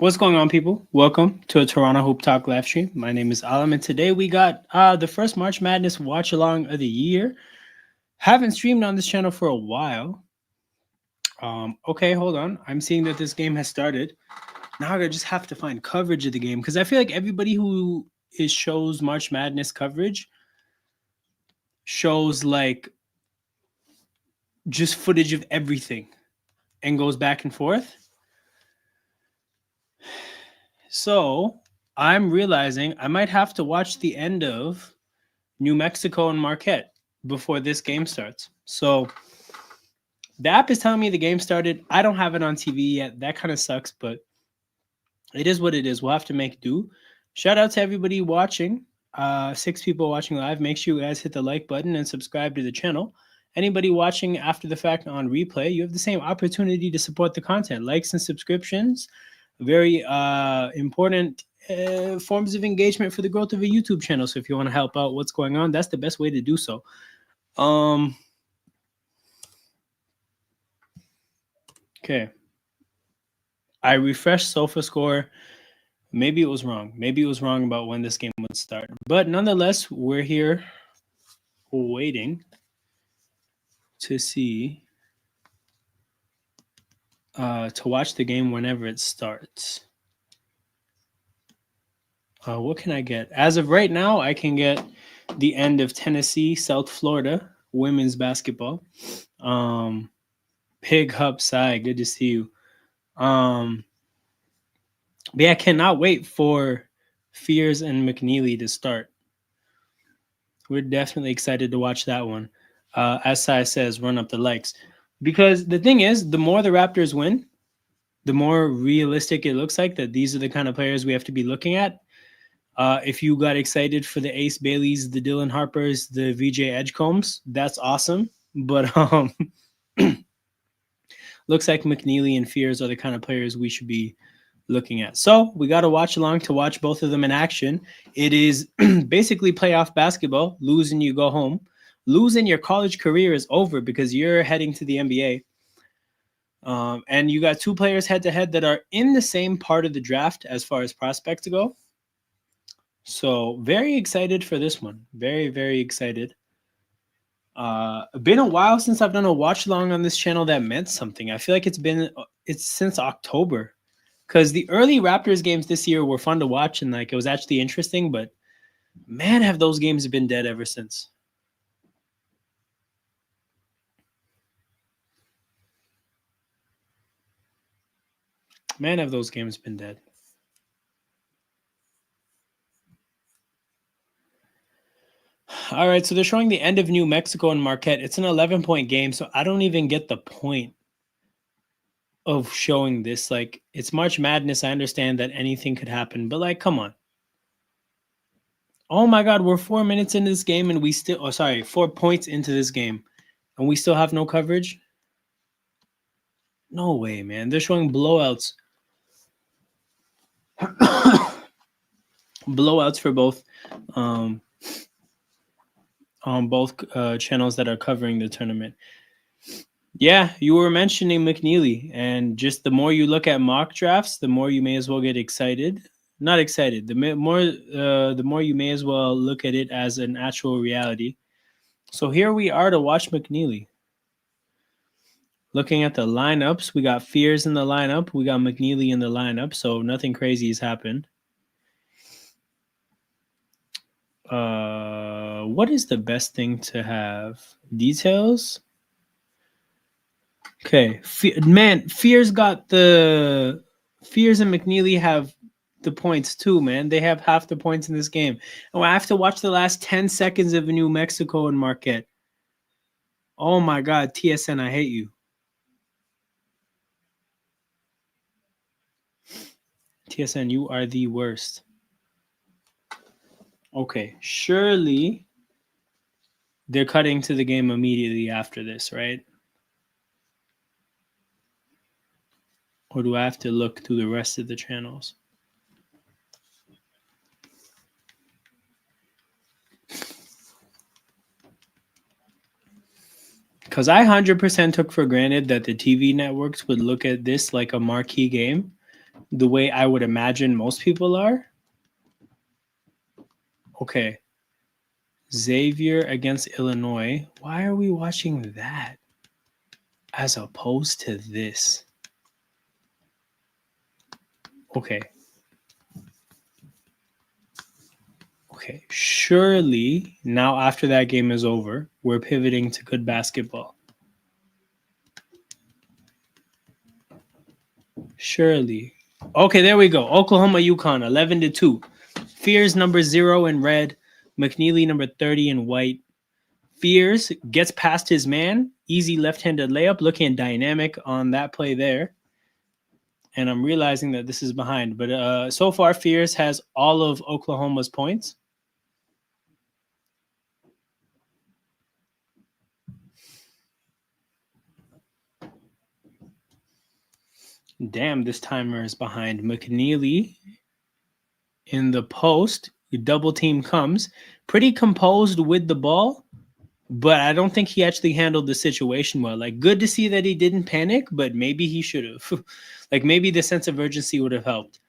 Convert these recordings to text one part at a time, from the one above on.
What's going on, people? Welcome to a Toronto Hoop Talk live stream. My name is Alam, and today we got the first March Madness watch along of the year. Haven't streamed on this channel for a while. Okay, hold on. I'm seeing that this game has started. Now I just have to find coverage of the game because I feel like everybody who shows March Madness coverage shows like just footage of everything and goes back and forth. So I'm realizing I might have to watch the end of New Mexico and Marquette before this game starts. So the app is telling me the game started. I don't have it on TV yet. That kind of sucks, but it is what it is. We'll have to make do. Shout out to everybody watching. 6 people watching live. Make sure you guys hit the like button and subscribe to the channel. Anybody watching after the fact on replay, you have the same opportunity to support the content. Likes and subscriptions, very important forms of engagement for the growth of a YouTube channel. So if you want to help out what's going on, that's the best way to do so. Okay. I refreshed SofaScore. Maybe it was wrong. Maybe it was wrong about when this game would start. But nonetheless, we're here waiting to see, to watch the game whenever it starts. What can I get? As of right now, I can get the end of Tennessee, South Florida, women's basketball. Pig Hub Side, good to see you. But yeah, I cannot wait for Fears and McNeeley to start. We're definitely excited to watch that one. As Sai says, run up the likes. Because the thing is, the more the Raptors win, the more realistic it looks like that these are the kind of players we have to be looking at. If you got excited for the Ace Baileys, the Dylan Harpers, the VJ Edgecombs, that's awesome. But looks like McNeeley and Fears are the kind of players we should be looking at. So we got to watch along to watch both of them in action. It is basically playoff basketball. Lose and you go home. Losing your college career is over because you're heading to the NBA. And you got 2 players head-to-head that are in the same part of the draft as far as prospects go. So very excited for this one. Very, very excited. Been a while since I've done a watch along on this channel that meant something. I feel like it's since October, because the early Raptors games this year were fun to watch and like it was actually interesting, but man, have those games been dead ever since. Man, have those games been dead. All right, so they're showing the end of New Mexico and Marquette. It's an 11-point game, so I don't even get the point of showing this. Like, it's March Madness. I understand that anything could happen, but like, come on. Oh my God, we're 4 minutes into this game and we still, 4 points into this game and we still have no coverage? No way, man. They're showing blowouts. Blowouts for both on both channels that are covering the tournament. Yeah, you were mentioning McNeeley, and just the more you look at mock drafts, the more you may as well get excited. Not excited. The more you may as well look at it as an actual reality. So here we are to watch McNeeley. Looking at the lineups, we got Fears in the lineup. We got McNeeley in the lineup, so nothing crazy has happened. What is the best thing to have? Details? Okay. Man, Fears and McNeeley have the points too, man. They have half the points in this game. And I have to watch the last 10 seconds of New Mexico and Marquette. Oh my God, TSN, I hate you. TSN, you are the worst. Okay, surely they're cutting to the game immediately after this, right? Or do I have to look through the rest of the channels? Because I 100% took for granted that the TV networks would look at this like a marquee game. the way I would imagine most people are. Okay. Xavier against Illinois. Why are we watching that as opposed to this? Okay. Okay. Surely now after that game is over, we're pivoting to good basketball. Surely. Okay, there we go. Oklahoma, UConn, 11-2. Fears number 0 in red. McNeeley number 30 in white. Fears gets past his man. Easy left-handed layup. Looking dynamic on that play there. And I'm realizing that this is behind. But so far, Fears has all of Oklahoma's points. Damn, this timer is behind. McNeeley in the post. Double team comes. Pretty composed with the ball. But I don't think he actually handled the situation well. Like, good to see that he didn't panic, but maybe he should have. Like, maybe the sense of urgency would have helped.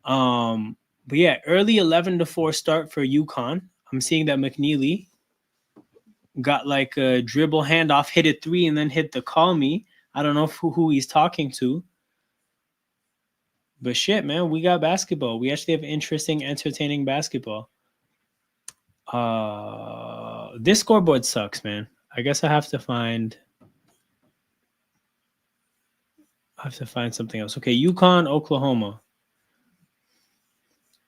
But yeah, early 11-4 start for UConn. I'm seeing that McNeeley got like a dribble handoff, hit a 3, and then hit the call me. I don't know who he's talking to. But shit, man, we got basketball. We actually have interesting, entertaining basketball. This scoreboard sucks, man. I guess I have to find something else. Okay, UConn, Oklahoma.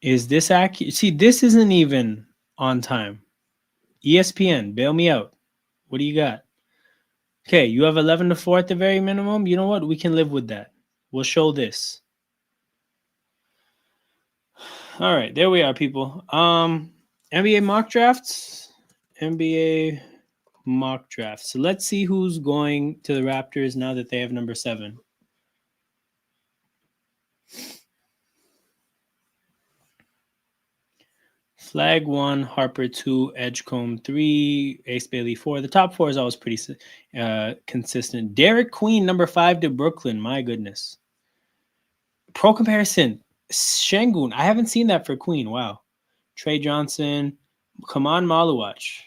Is this accurate? See, this isn't even on time. ESPN, bail me out. What do you got? Okay, you have 11-4 at the very minimum. You know what? We can live with that. We'll show this. All right, there we are, people. NBA mock drafts. NBA mock drafts. So let's see who's going to the Raptors now that they have number 7. Flag 1, Harper 2, Edgecombe 3, Ace Bailey 4. The top 4 is always pretty consistent. Derek Queen, number 5 to Brooklyn. My goodness. Pro comparison. Şengün. I haven't seen that for Queen. Wow. Trey Johnson. Kaman Maluach.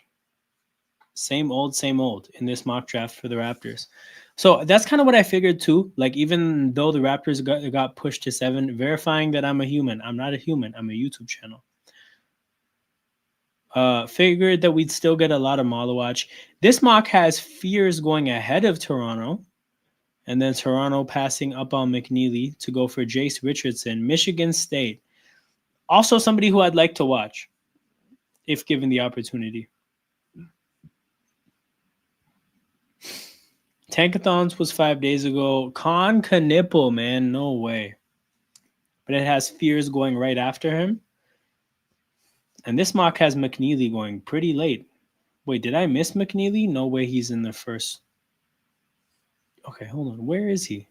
Same old in this mock draft for the Raptors. So that's kind of what I figured too. Like, even though the Raptors got pushed to 7, verifying that I'm a human. I'm not a human. I'm a YouTube channel. Figured that we'd still get a lot of Maluach. This mock has Fears going ahead of Toronto. And then Toronto passing up on McNeeley to go for Jace Richardson. Michigan State. Also somebody who I'd like to watch if given the opportunity. Tankathons was 5 days ago. Con Knipple, man. No way. But it has Fears going right after him. And this mock has McNeeley going pretty late. Wait, did I miss McNeeley? No way he's in the first. Okay, hold on. Where is he?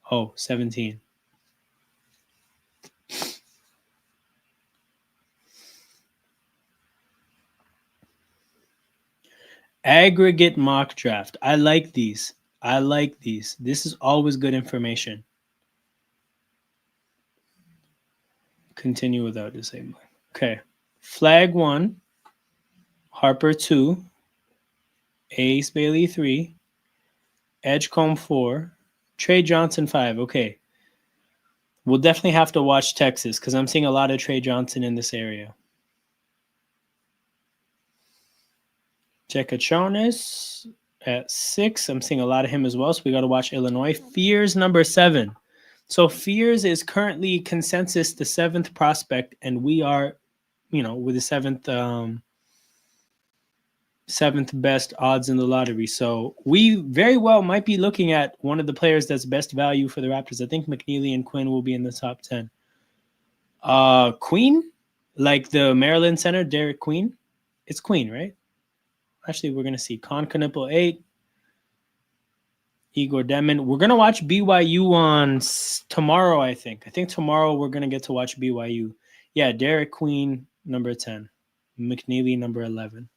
Oh, 17. Aggregate mock draft. I like these. This is always good information. Continue without disabling. Okay. Flag 1. Harper 2. Ace Bailey 3. Edgecombe 4. Trey Johnson 5. Okay. We'll definitely have to watch Texas because I'm seeing a lot of Trey Johnson in this area. Jekachonis at 6. I'm seeing a lot of him as well, so we got to watch Illinois. Fears number 7. So Fears is currently consensus the 7th prospect, and we are, with the 7th best odds in the lottery. So we very well might be looking at one of the players that's best value for the Raptors. I think McNeeley and Quinn will be in the top 10. Queen, like the Maryland center, Derek Queen. It's Queen, right? Actually, we're going to see Con Knipple 8. Igor Demon. We're going to watch BYU on tomorrow, I think. I think tomorrow we're going to get to watch BYU. Yeah, Derek Queen, number 10. McNeeley, number 11.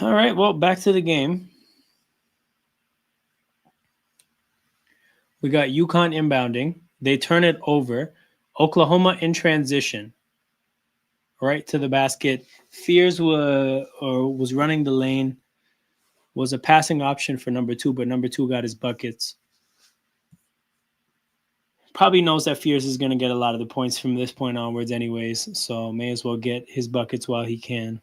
All right, well, back to the game. We got UConn inbounding. They turn it over. Oklahoma in transition, right to the basket. Fears was running the lane. Was a passing option for number 2, but number 2 got his buckets. Probably knows that Fears is going to get a lot of the points from this point onwards anyways, so may as well get his buckets while he can.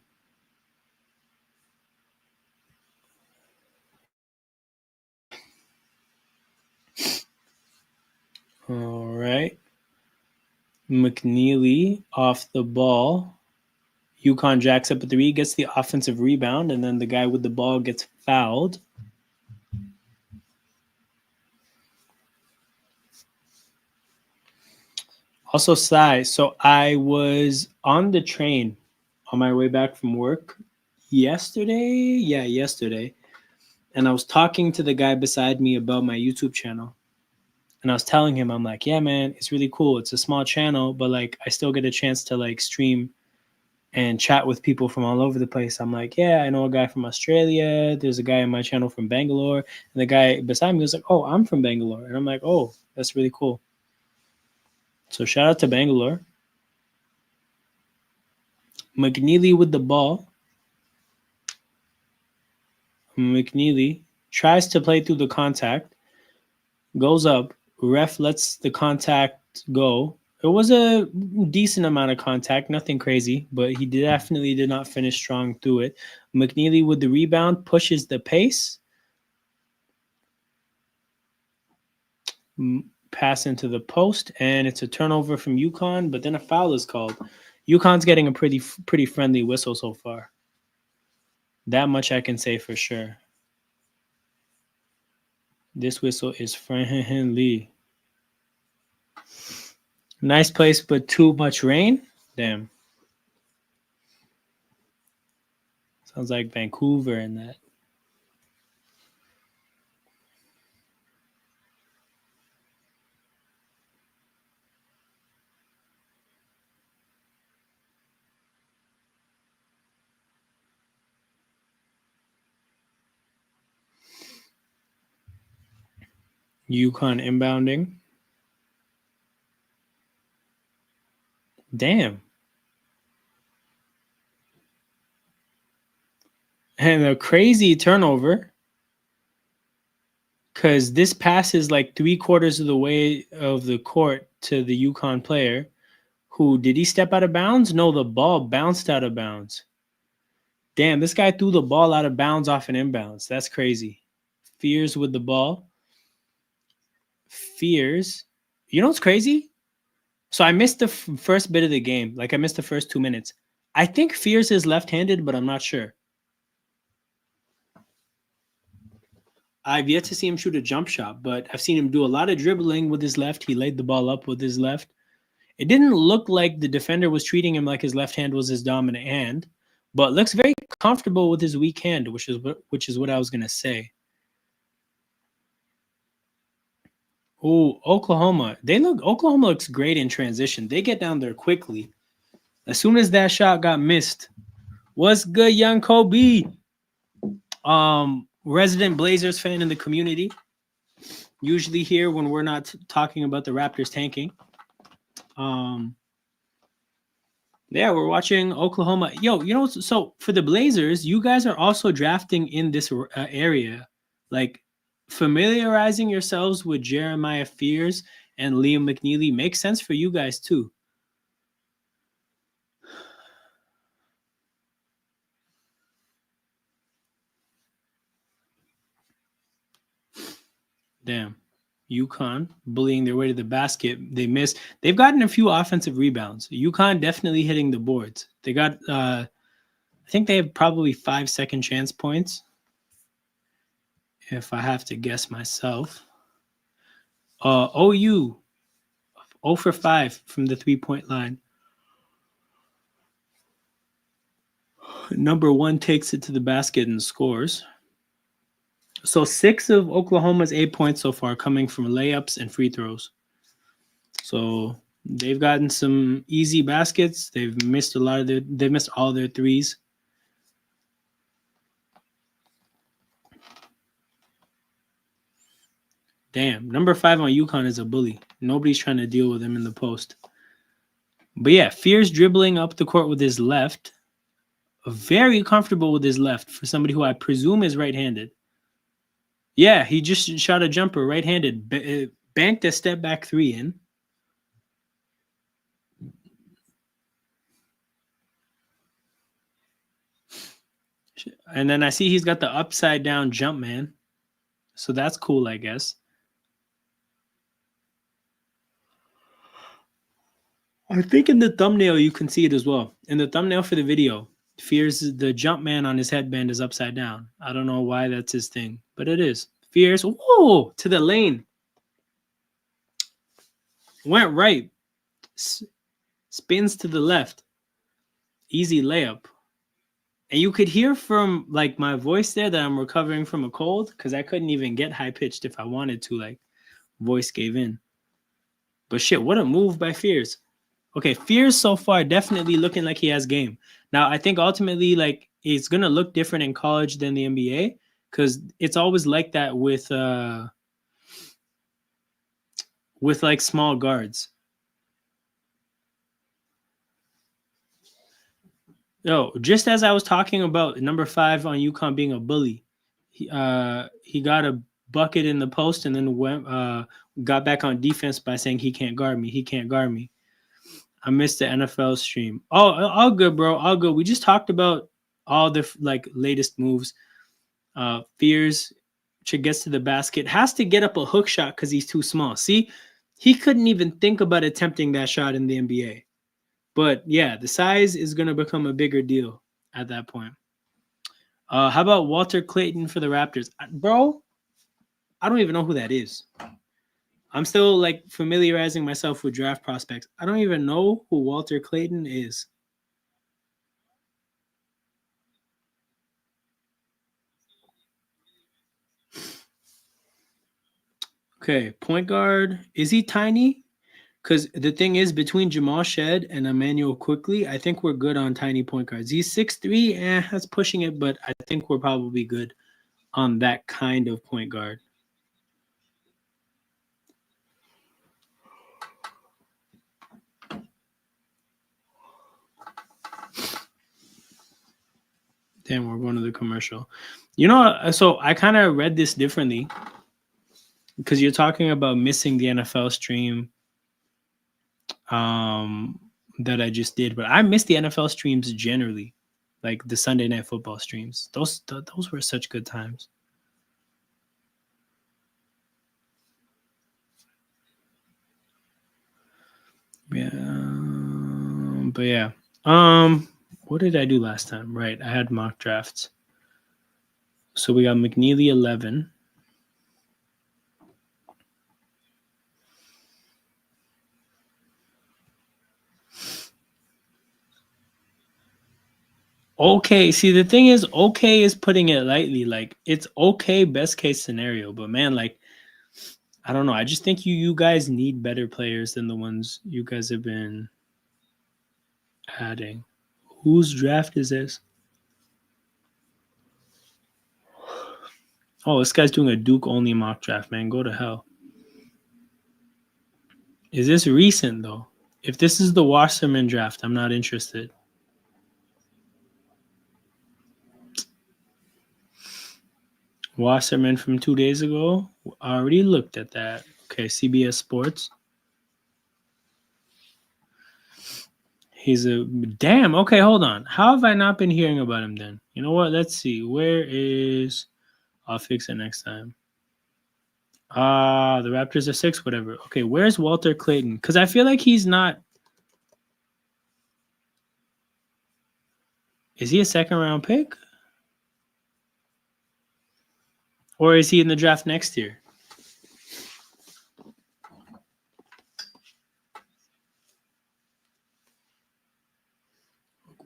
All right. McNeeley off the ball. UConn jacks up a 3, gets the offensive rebound, and then the guy with the ball gets fouled. Also, Sai, so I was on the train on my way back from work yesterday. Yeah, yesterday. And I was talking to the guy beside me about my YouTube channel. And I was telling him, I'm like, yeah, man, it's really cool. It's a small channel, but like I still get a chance to like stream and chat with people from all over the place. I'm like, yeah, I know a guy from Australia. There's a guy on my channel from Bangalore. And the guy beside me was like, oh, I'm from Bangalore. And I'm like, oh, that's really cool. So shout out to Bangalore. McNeeley with the ball. McNeeley tries to play through the contact. Goes up. Ref lets the contact go. It was a decent amount of contact, nothing crazy, but he definitely did not finish strong through it. McNeeley with the rebound pushes the pace. Pass into the post, and it's a turnover from UConn, but then a foul is called. UConn's getting a pretty friendly whistle so far. That much I can say for sure. This whistle is friendly. Nice place, but too much rain. Damn. Sounds like Vancouver and that. UConn inbounding. Damn. And a crazy turnover. Because this passes like 3/4 of the way of the court to the UConn player. Who did he step out of bounds? No, the ball bounced out of bounds. Damn, this guy threw the ball out of bounds off an inbounds. That's crazy. Fears with the ball. Fears. You know what's crazy? So I missed the first bit of the game. Like I missed the first 2 minutes. I think Fears is left-handed, but I'm not sure. I've yet to see him shoot a jump shot, but I've seen him do a lot of dribbling with his left. He laid the ball up with his left. It didn't look like the defender was treating him like his left hand was his dominant hand, but looks very comfortable with his weak hand, which is what I was gonna say. Oh, Oklahoma. Oklahoma looks great in transition. They get down there quickly. As soon as that shot got missed, what's good, young Kobe? Resident Blazers fan in the community. Usually here when we're not talking about the Raptors tanking. Yeah, we're watching Oklahoma. Yo, you know, so for the Blazers, you guys are also drafting in this area. Like familiarizing yourselves with Jeremiah Fears and Liam McNeeley makes sense for you guys too. Damn. UConn bullying their way to the basket. They missed. They've gotten a few offensive rebounds. UConn definitely hitting the boards. They got I think they have probably 5 second chance points. If I have to guess myself. OU 0 for 5 from the 3-point line. Number 1 takes it to the basket and scores. So 6 of Oklahoma's 8 points so far coming from layups and free throws. So they've gotten some easy baskets. They've missed they missed all their threes. Damn. Number 5 on UConn is a bully. Nobody's trying to deal with him in the post. But yeah, Fears dribbling up the court with his left. Very comfortable with his left for somebody who I presume is right-handed. Yeah, he just shot a jumper right-handed. Banked a step back 3 in. And then I see he's got the upside down jump man. So that's cool, I guess. I think in the thumbnail you can see it as well. In the thumbnail for the video, Fears, the jump man on his headband is upside down. I don't know why that's his thing, but it is. Fears, whoa, to the lane. Went right. Spins to the left. Easy layup. And you could hear from like my voice there that I'm recovering from a cold because I couldn't even get high pitched if I wanted to. Like, voice gave in. But shit, what a move by Fears. Okay, Fears so far definitely looking like he has game. Now, I think ultimately, like, it's gonna look different in college than the NBA because it's always like that with like small guards. No, just as I was talking about number 5 on UConn being a bully, he got a bucket in the post and then got back on defense by saying he can't guard me. He can't guard me. I missed the NFL stream. Oh, all good, bro. All good. We just talked about all the like latest moves. Fears gets to the basket, has to get up a hook shot because he's too small. See, he couldn't even think about attempting that shot in the NBA. But yeah, the size is going to become a bigger deal at that point. How about Walter Clayton for the Raptors? Bro, I don't even know who that is. I'm still like familiarizing myself with draft prospects. I don't even know who Walter Clayton is. Okay, point guard. Is he tiny? Because the thing is, between Jamal Shed and Emmanuel Quickly, I think we're good on tiny point guards. He's 6'3", that's pushing it, but I think we're probably good on that kind of point guard. Damn, we're going to the commercial. You know, so I kind of read this differently because you're talking about missing the NFL stream that I just did, but I miss the NFL streams generally, like the Sunday Night Football streams. Those were such good times. Yeah, but yeah. What did I do last time? Right, I had mock drafts. So we got McNeeley 11. Okay, see the thing is, okay is putting it lightly. Like it's okay, best case scenario, but man, like I don't know. I just think you guys need better players than the ones you guys have been adding. Whose draft is this? Oh, this guy's doing a Duke only mock draft, man. Go to hell. Is this recent though? If this is the Wasserman draft, I'm not interested. Wasserman from 2 days ago. I already looked at that. Okay, CBS Sports. He's a damn. Okay, hold on. How have I not been hearing about him then? You know what? Let's see. Where is? I'll fix it next time. The Raptors are 6, whatever. Okay, where's Walter Clayton? Because I feel like he's not. Is he a second round pick? Or is he in the draft next year?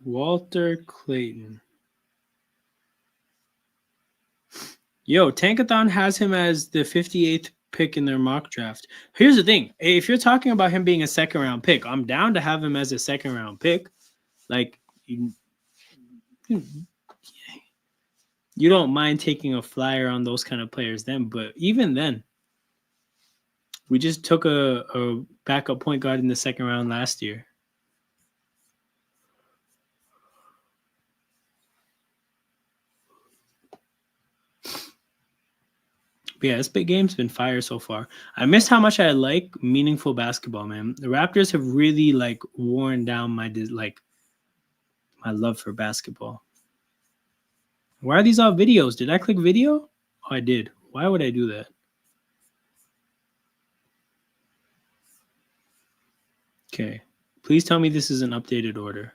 Walter Clayton. Yo, Tankathon has him as the 58th pick in their mock draft. Here's the thing. If you're talking about him being a second round pick, I'm down to have him as a second round pick. Like, you don't mind taking a flyer on those kind of players then, but even then, We just took a backup point guard in the second round last year. But yeah, this big game's been fire so far. I miss how much I like meaningful basketball, man. The Raptors have really like worn down my love for basketball. Why are these all videos? Did I click video? Oh, I did. Why would I do that? Okay. Please tell me this is an updated order.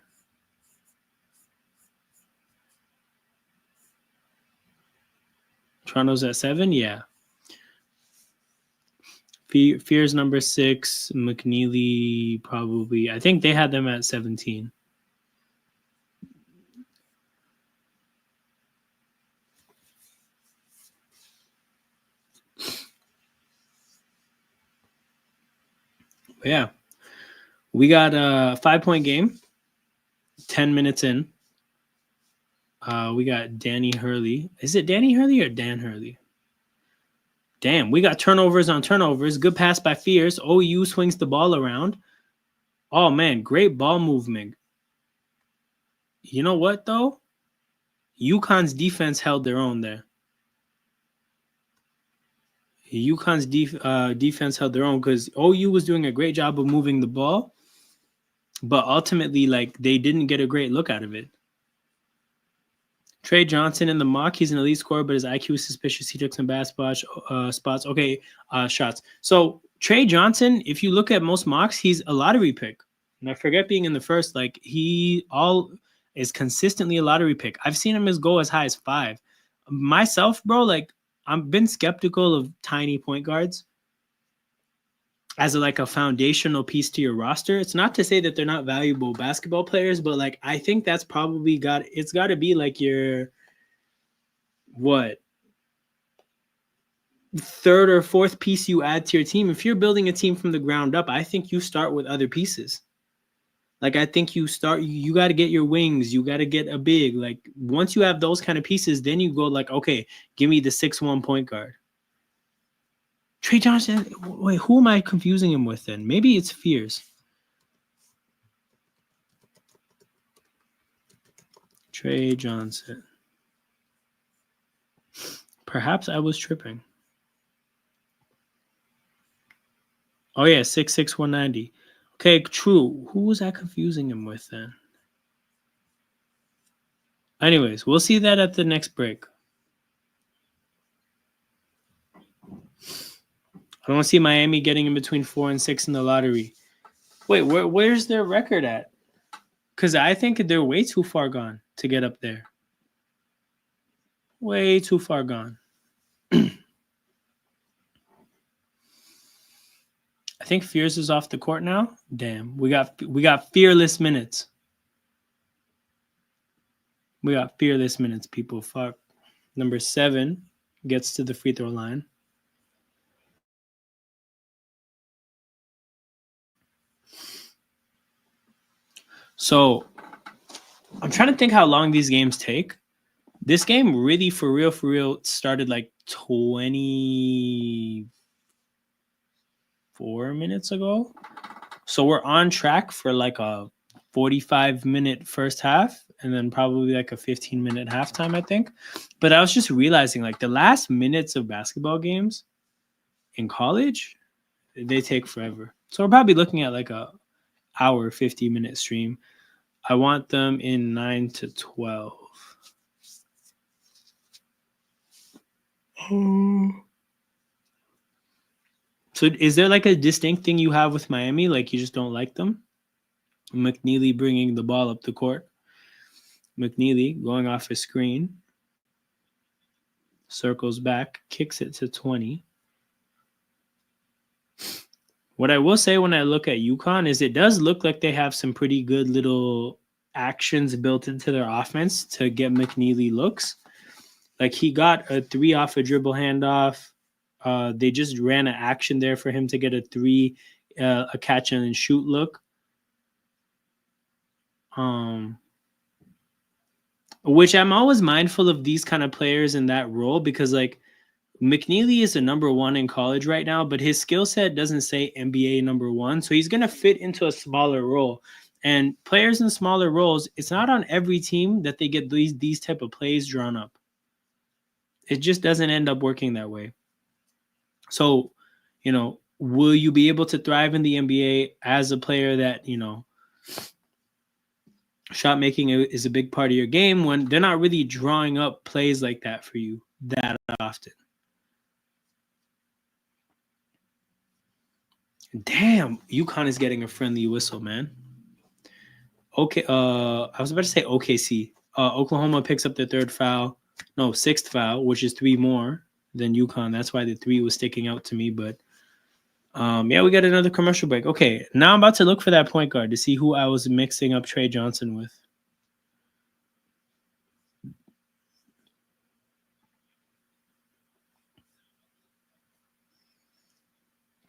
Toronto's at 7? Yeah. Fears number 6. McNeeley probably. I think they had them at 17. But yeah. We got a 5-point game. 10 minutes in. We got Danny Hurley. Is it Danny Hurley or Dan Hurley? Damn, we got turnovers on turnovers. Good pass by Fears. OU swings the ball around. Oh, man, great ball movement. You know what, though? UConn's defense held their own there. UConn's defense held their own because OU was doing a great job of moving the ball, but ultimately, like, they didn't get a great look out of it. Trey Johnson in the mock, he's an elite scorer, but his IQ is suspicious. He took some bad spots. Okay, shots. So Trey Johnson, if you look at most mocks, he's a lottery pick. And I forget being in the first. Like he all is consistently a lottery pick. I've seen him go as high as 5. Myself, bro, like I've been skeptical of tiny point guards as like a foundational piece to your roster. It's not to say that they're not valuable basketball players, but like I think that's probably got to be like your third or fourth piece you add to your team. If you're building a team from the ground up, I think you start with other pieces. Like I think you got to get your wings, you got to get a big. Like once you have those kind of pieces, then you go like, okay, give me the 6'1" point guard. Trey Johnson, wait, who am I confusing him with then? Maybe it's Fears. Trey Johnson. Perhaps I was tripping. Oh, yeah, 6'6", 190. Okay, true. Who was I confusing him with then? Anyways, we'll see that at the next break. I don't see Miami getting in between 4 and 6 in the lottery. Wait, where's their record at? Because I think they're way too far gone to get up there. Way too far gone. I think Fears is off the court now. Damn, we got fearless minutes. We got fearless minutes, people. Fuck. Number 7 gets to the free throw line. So I'm trying to think how long these games take. This game really, for real, started like 24 minutes ago. So we're on track for like a 45-minute first half and then probably like a 15-minute halftime, I think. But I was just realizing like the last minutes of basketball games in college, they take forever. So we're probably looking at like a hour, 50-minute stream. I want them in 9 to 12. So is there like a distinct thing you have with Miami? Like you just don't like them? McNeeley bringing the ball up the court. McNeeley going off his screen. Circles back, kicks it to 20. What I will say when I look at UConn is it does look like they have some pretty good little actions built into their offense to get McNeeley looks. Like he got a 3 off a dribble handoff. They just ran an action there for him to get a 3, a catch and shoot look. Which I'm always mindful of these kind of players in that role because like McNeeley is a number one in college right now, but his skill set doesn't say NBA number one. So he's going to fit into a smaller role. And players in smaller roles, it's not on every team that they get these type of plays drawn up. It just doesn't end up working that way. So, will you be able to thrive in the NBA as a player that, shot making is a big part of your game when they're not really drawing up plays like that for you that often? Damn, UConn is getting a friendly whistle, man. Okay, I was about to say OKC. Oklahoma picks up their sixth foul, which is three more than UConn. That's why the three was sticking out to me. But yeah, we got another commercial break. Okay, now I'm about to look for that point guard to see who I was mixing up Trey Johnson with.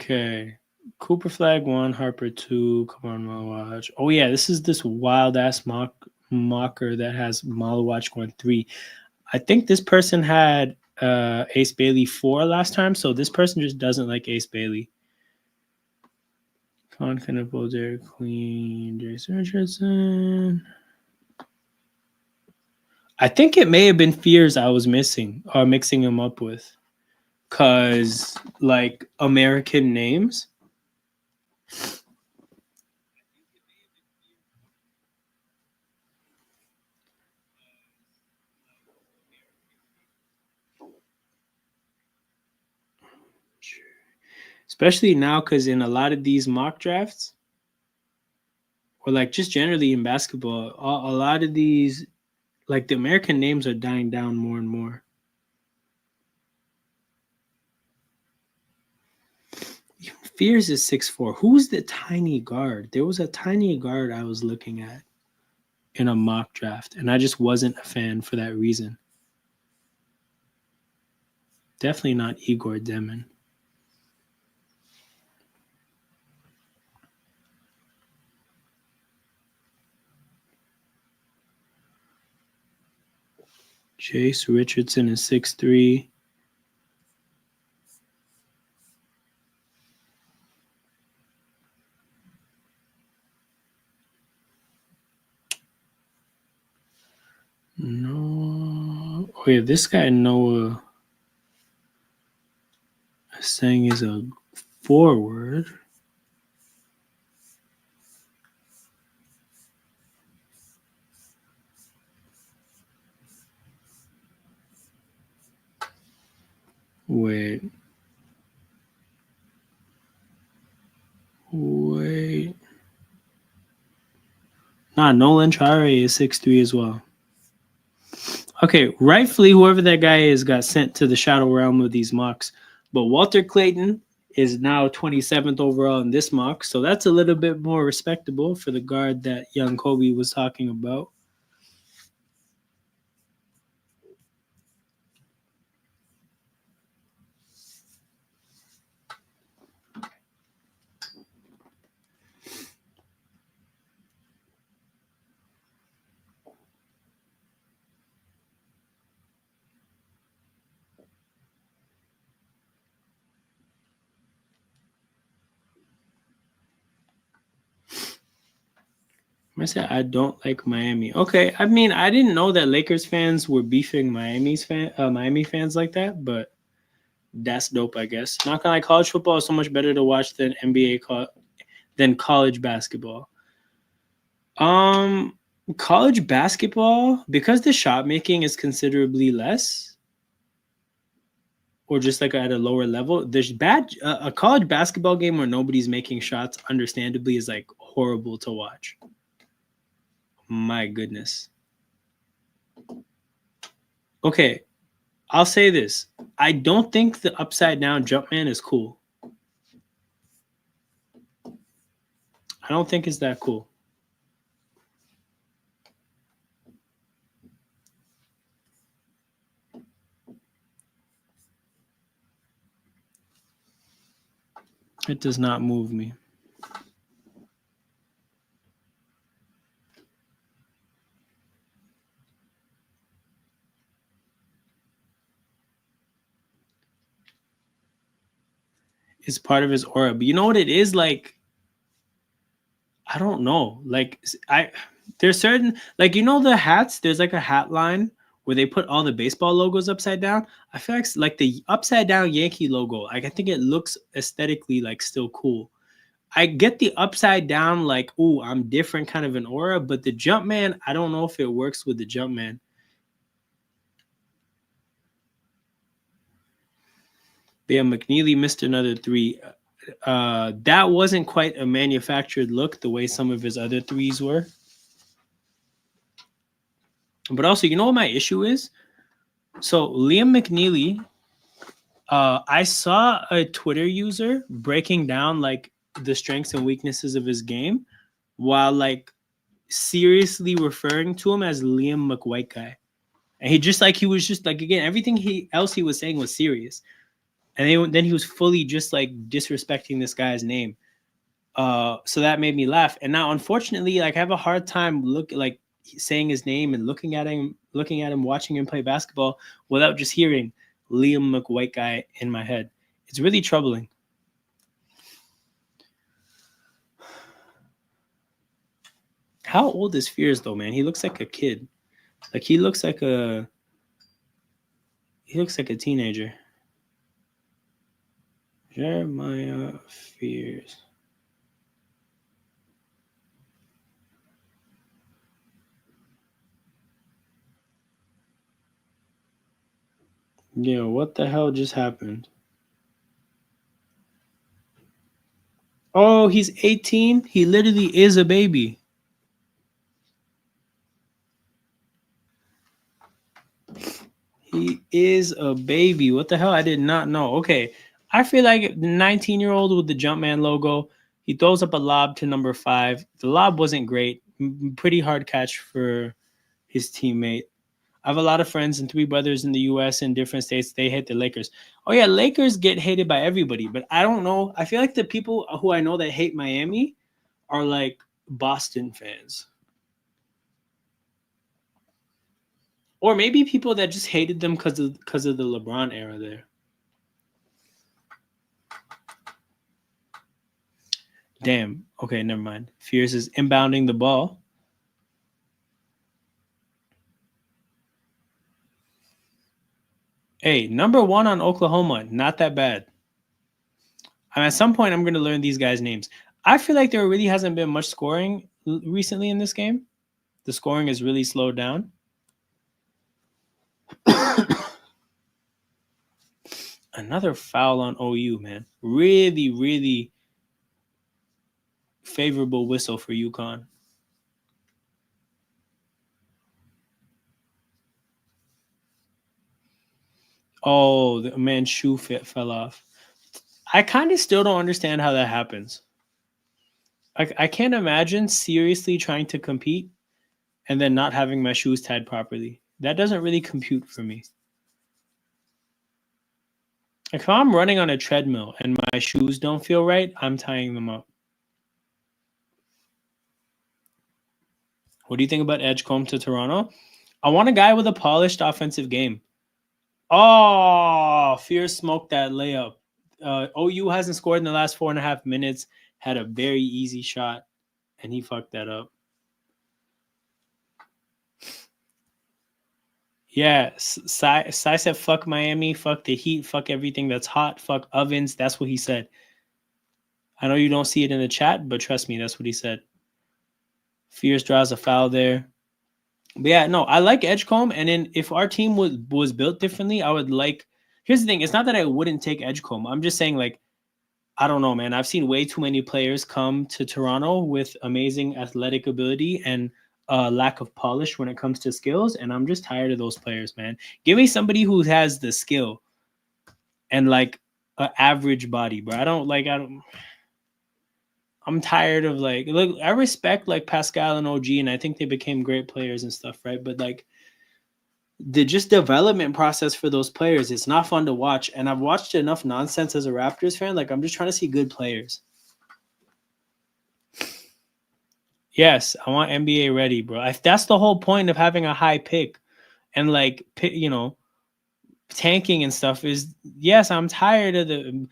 Okay. Cooper Flag 1, Harper 2. Come on, Malawatch. Oh, yeah, this is this wild-ass mocker that has Malawatch going 3. I think this person had Ace Bailey 4 last time, so this person just doesn't like Ace Bailey. Con Kennable, Derek Queen, Jason Richardson. I think it may have been Fears I was missing or mixing him up with. Because, like, American names. Especially now, because in a lot of these mock drafts, or like just generally in basketball, a lot of these, like the American names are dying down more and more. Fears is 6'4". Who's the tiny guard? There was a tiny guard I was looking at in a mock draft, and I just wasn't a fan for that reason. Definitely not Igor Demon. Chase Richardson is 6'3". No. Oh, yeah, this guy Noah saying is a forward. Wait. Nah, Nolan Chare is 6'3" as well. Okay, rightfully, whoever that guy is got sent to the shadow realm of these mocks. But Walter Clayton is now 27th overall in this mock, so that's a little bit more respectable for the guard that young Kobe was talking about. I said I don't like Miami. Okay, I mean I didn't know that Lakers fans were beefing Miami fans like that, but that's dope, I guess. Not gonna lie, college football is so much better to watch than than college basketball. College basketball, because the shot making is considerably less, or just like at a lower level. There's a college basketball game where nobody's making shots. Understandably, is like horrible to watch. My goodness. Okay, I'll say this. I don't think the upside down jump man is cool. I don't think it's that cool. It does not move me. is part of his aura. But you know what it is like? I don't know. Like there's certain like the hats. There's like a hat line where they put all the baseball logos upside down. I feel like the upside down Yankee logo. Like I think it looks aesthetically like still cool. I get the upside down like ooh I'm different kind of an aura, but the Jumpman I don't know if it works with the Jumpman. Yeah, McNeeley missed another 3. That wasn't quite a manufactured look the way some of his other threes were. But also, you know what my issue is? So Liam McNeeley, I saw a Twitter user breaking down like the strengths and weaknesses of his game while like seriously referring to him as Liam McWhite guy. And he was just like again, everything he was saying was serious. And then he was fully just like disrespecting this guy's name. So that made me laugh. And now, unfortunately, like I have a hard time saying his name and looking at him, watching him play basketball without just hearing Liam McWhite guy in my head. It's really troubling. How old is Fears though, man? He looks like a kid. Like he looks like a teenager. Jeremiah Fears. Yo, what the hell just happened? Oh, he's 18? He literally is a baby. He is a baby. What the hell? I did not know. Okay. I feel like the 19-year-old with the Jumpman logo, he throws up a lob to number 5. The lob wasn't great. Pretty hard catch for his teammate. I have a lot of friends and 3 brothers in the U.S. in different states. They hate the Lakers. Oh, yeah, Lakers get hated by everybody. But I don't know. I feel like the people who I know that hate Miami are like Boston fans. Or maybe people that just hated them because of the LeBron era there. Damn. Okay, never mind. Fierce is inbounding the ball. Hey, number 1 on Oklahoma. Not that bad. At some point, I'm going to learn these guys' names. I feel like there really hasn't been much scoring recently in this game. The scoring is really slowed down. Another foul on OU, man. Really, really favorable whistle for UConn. Oh, the man's shoe fell off. I kind of still don't understand how that happens. I can't imagine seriously trying to compete and then not having my shoes tied properly. That doesn't really compute for me. If I'm running on a treadmill and my shoes don't feel right, I'm tying them up. What do you think about Edgecombe to Toronto? I want a guy with a polished offensive game. Oh, Fear smoked that layup. OU hasn't scored in the last 4.5 minutes. Had a very easy shot, and he fucked that up. Yeah, Sai said fuck Miami, fuck the Heat, fuck everything that's hot, fuck ovens. That's what he said. I know you don't see it in the chat, but trust me, that's what he said. Fears draws a foul there. But yeah, no, I like Edgecombe, and then if our team was built differently, I would like. Here's the thing: it's not that I wouldn't take Edgecombe. I'm just saying, like, I don't know, man. I've seen way too many players come to Toronto with amazing athletic ability and lack of polish when it comes to skills, and I'm just tired of those players, man. Give me somebody who has the skill and like an average body, bro. I'm tired of look, I respect like Pascal and OG, and I think they became great players and stuff, right? But like the just development process for those players, it's not fun to watch. And I've watched enough nonsense as a Raptors fan. Like I'm just trying to see good players. Yes, I want NBA ready, bro. That's the whole point of having a high pick and like, tanking and stuff is, yes, I'm tired of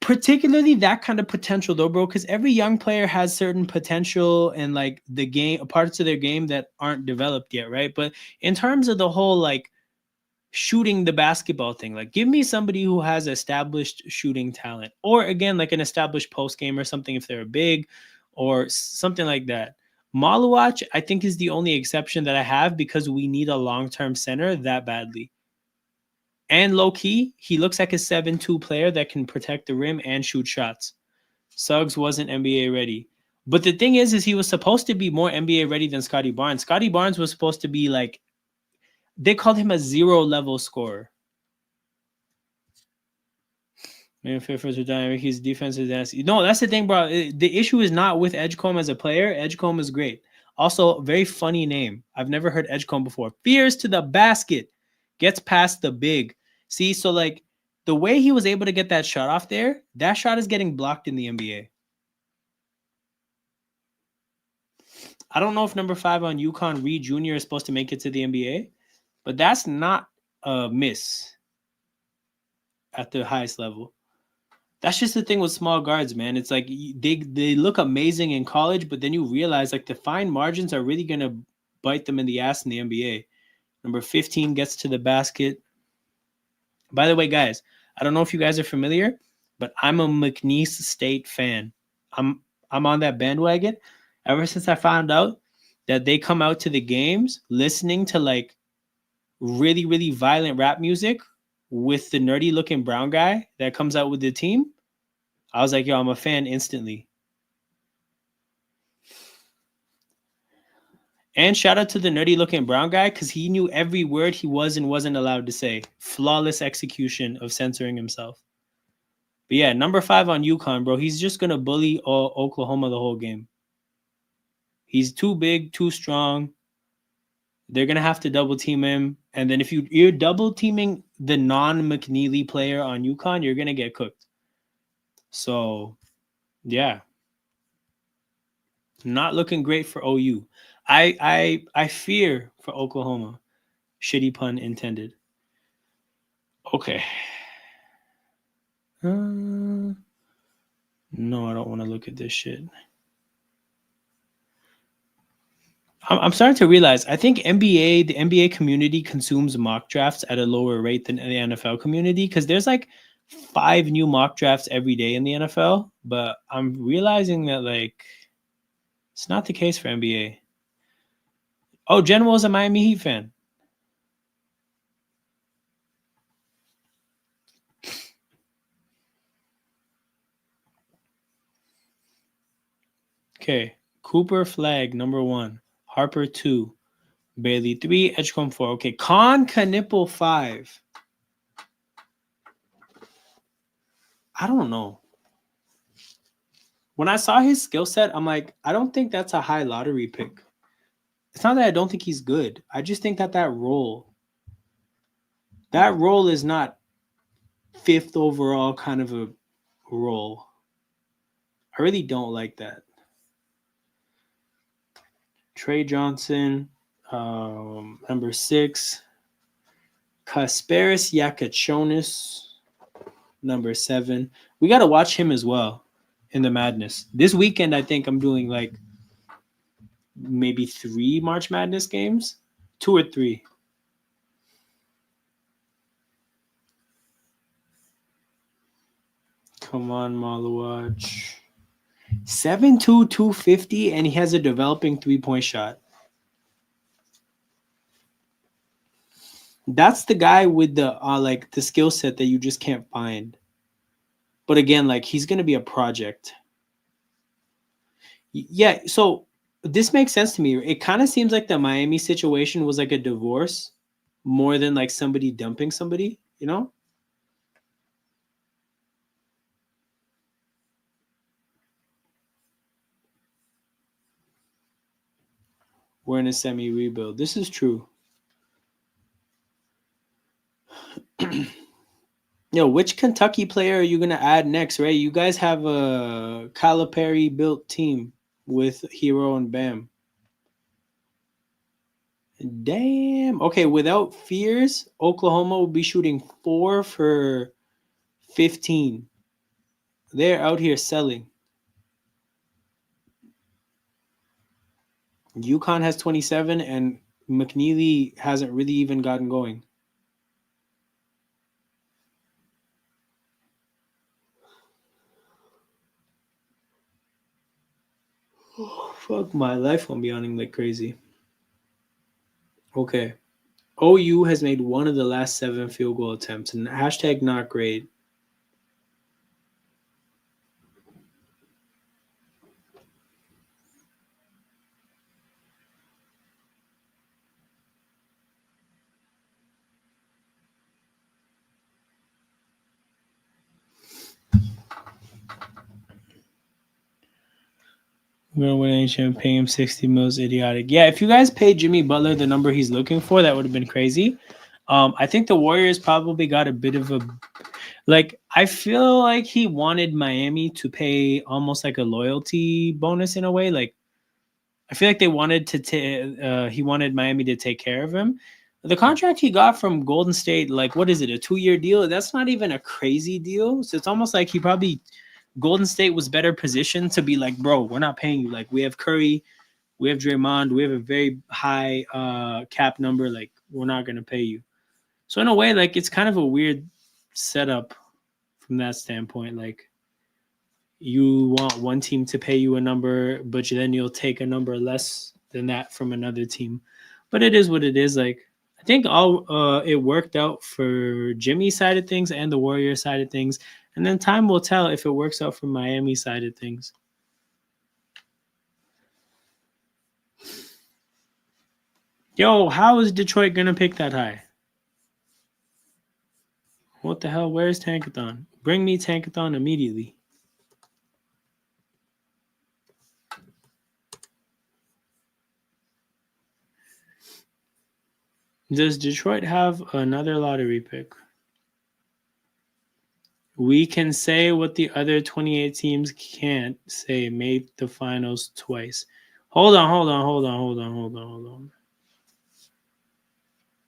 particularly that kind of potential though, bro, because every young player has certain potential and like the game parts of their game that aren't developed yet, right? But in terms of the whole like shooting the basketball thing, like give me somebody who has established shooting talent, or again like an established post game or something if they're big or something like that. Maluach, I think, is the only exception that I have because we need a long-term center that badly. And low key, he looks like a 7-2 player that can protect the rim and shoot shots. Suggs wasn't NBA ready. But the thing is he was supposed to be more NBA ready than Scotty Barnes. Scotty Barnes was supposed to be like, they called him a 0 level scorer. Man, first time his defense is nasty. No, that's the thing, bro. The issue is not with Edgecombe as a player. Edgecombe is great. Also, very funny name. I've never heard Edgecombe before. Fears to the basket. Gets past the big. See, so like the way he was able to get that shot off there, that shot is getting blocked in the NBA. I don't know if number 5 on UConn, Reed Jr., is supposed to make it to the NBA, but that's not a miss at the highest level. That's just the thing with small guards, man. It's like they look amazing in college, but then you realize like the fine margins are really gonna bite them in the ass in the NBA. Number 15 gets to the basket. By the way, guys, I don't know if you guys are familiar, but I'm a McNeese State fan. I'm on that bandwagon ever since I found out that they come out to the games listening to like really, really violent rap music with the nerdy looking brown guy that comes out with the team. I was like, yo, I'm a fan instantly. And shout out to the nerdy looking brown guy because he knew every word he was and wasn't allowed to say. Flawless execution of censoring himself. But yeah, number 5 on UConn, bro. He's just going to bully Oklahoma the whole game. He's too big, too strong. They're going to have to double team him. And then if you're double teaming the non-McNeeley player on UConn, you're going to get cooked. So, yeah. Not looking great for OU. I fear for Oklahoma. Shitty pun intended. Okay. No, I don't want to look at this shit. I'm starting to realize I think the NBA community consumes mock drafts at a lower rate than the NFL community because there's like 5 new mock drafts every day in the NFL, but I'm realizing that like it's not the case for NBA. Oh, Jen was a Miami Heat fan. Okay, Cooper flag number 1, Harper 2, Bailey 3, Edgecombe 4. Okay, Con Canipple 5. I don't know. When I saw his skill set, I'm like, I don't think that's a high lottery pick. It's not that I don't think he's good. I just think that role is not 5th overall kind of a role. I really don't like that. Trey Johnson, number 6. Kasparis Yakachonis, number 7. We got to watch him as well in the Madness. This weekend, I think I'm doing like maybe 3 March Madness games, 2 or 3. Come on, Maluach. 7'2", 250, and he has a developing 3-point shot. That's the guy with the like the skill set that you just can't find. But again, like he's gonna be a project. Yeah, so this makes sense to me. It kind of seems like the Miami situation was like a divorce more than like somebody dumping somebody, you know? We're in a semi-rebuild. This is true. Yo, which Kentucky player are you going to add next, right? You guys have a Calipari-built team with Hero and Bam. Damn. Okay, without Fears, Oklahoma will be shooting 4 for 15. They're out here selling. UConn has 27, and McNeeley hasn't really even gotten going. Oh, fuck, my life won't be yawning like crazy. Okay. OU has made one of the last 7 field goal attempts, and hashtag not great. We're gonna win and paying him 60 mils, idiotic. Yeah, if you guys paid Jimmy Butler the number he's looking for, that would have been crazy. I think the Warriors probably got a bit of a I feel like he wanted Miami to pay almost like a loyalty bonus in a way. Like I feel like they wanted to he wanted Miami to take care of him. The contract he got from Golden State, like what is it, a 2-year deal? That's not even a crazy deal. So it's almost like he probably Golden State was better positioned to be like, bro, we're not paying you. Like we have Curry, we have Draymond, we have a very high cap number. Like we're not gonna pay you. So in a way, like it's kind of a weird setup from that standpoint. Like you want one team to pay you a number, but then you'll take a number less than that from another team. But it is what it is. Like I think all it worked out for Jimmy's side of things and the Warriors side of things, and then time will tell if it works out for Miami side of things. Yo, how is Detroit gonna pick that high? What the hell? Where's Tankathon? Bring me Tankathon immediately. Does Detroit have another lottery pick? We can say what the other 28 teams can't say. Made the finals twice. Hold on.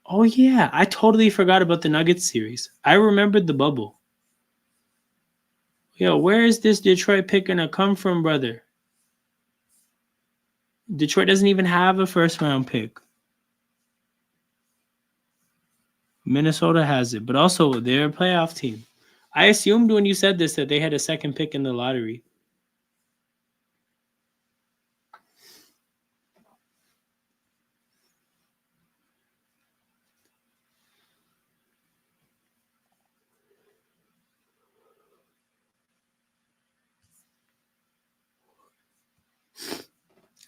Oh yeah, I totally forgot about the Nuggets series. I remembered the bubble. Yo, where is this Detroit pick gonna come from, brother? Detroit doesn't even have a first round pick. Minnesota has it, but also they're a playoff team. I assumed when you said this that they had a second pick in the lottery.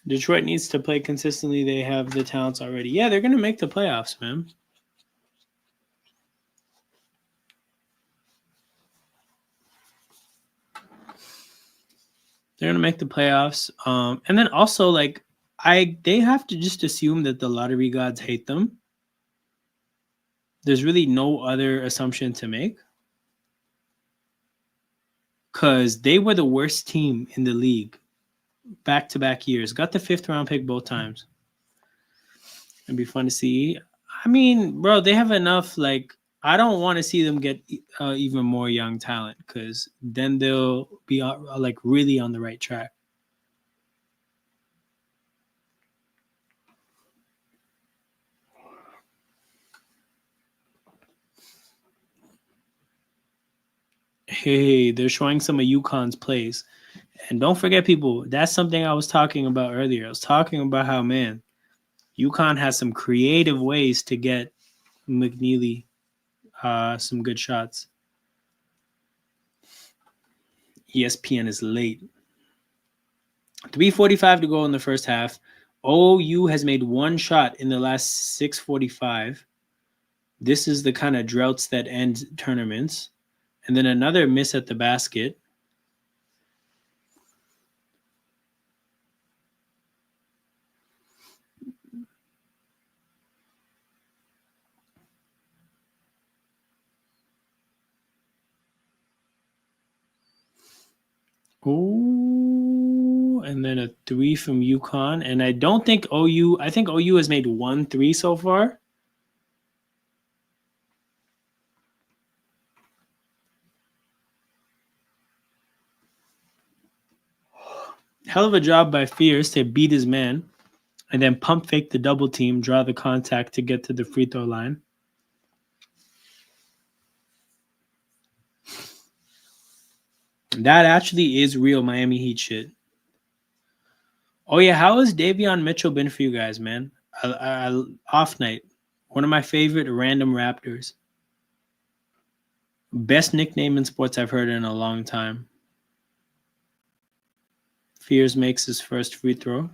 Detroit needs to play consistently. They have the talents already. Yeah, they're going to make the playoffs, man. They're going to make the playoffs. And then also, like, they have to just assume that the lottery gods hate them. There's really no other assumption to make. Because they were the worst team in the league back-to-back years. Got the 5th round pick both times. It'd be fun to see. I mean, bro, they have enough. Like, I don't want to see them get even more young talent because then they'll be like really on the right track. Hey, they're showing some of UConn's plays. And don't forget, people, that's something I was talking about earlier. I was talking about how, man, UConn has some creative ways to get McNeeley some good shots. ESPN is late. 3:45 to go in the first half. OU has made one shot in the last 6:45. This is the kind of droughts that end tournaments. And then another miss at the basket. Ooh, and then a 3 from UConn. And I think OU has made 1 3 so far. hell of a job by Fierce to beat his man and then pump fake the double team, draw the contact to get to the free throw line. That actually is real Miami Heat shit. Oh yeah, how has Davion Mitchell been for you guys, man? Off night. One of my favorite random Raptors. Best nickname in sports I've heard in a long time. Fears makes his first free throw.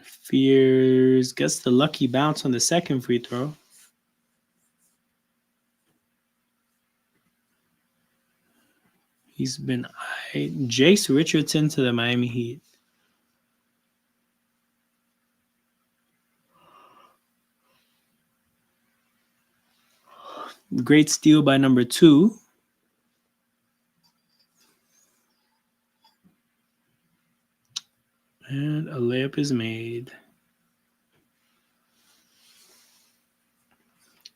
Fears gets the lucky bounce on the second free throw. He's been Jace Richardson to the Miami Heat. Great steal by number 2. And a layup is made.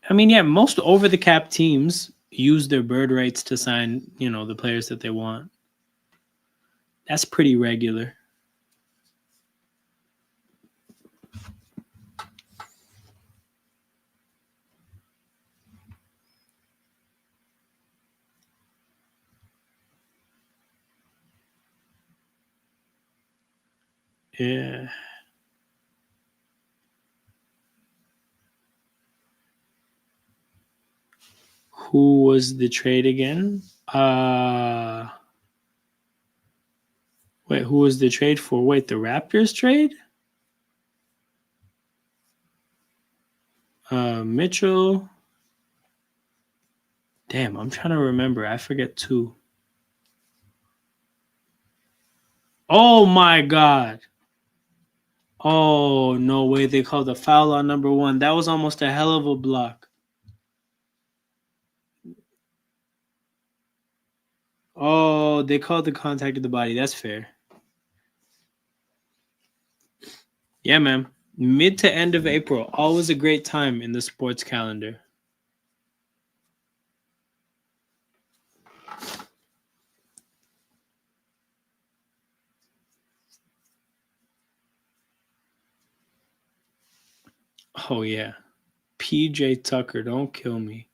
I mean, yeah, most over-the-cap teams use their bird rights to sign, the players that they want. That's pretty regular. Yeah. Who was the trade again? Wait, who was the trade for? Wait, the Raptors trade? Mitchell. Damn, I'm trying to remember. I forget too. Oh my God. Oh, no way. They called a foul on number 1. That was almost a hell of a block. Oh, they called the contact of the body. That's fair. Yeah, man. Mid to end of April. Always a great time in the sports calendar. Oh, yeah. PJ Tucker, don't kill me.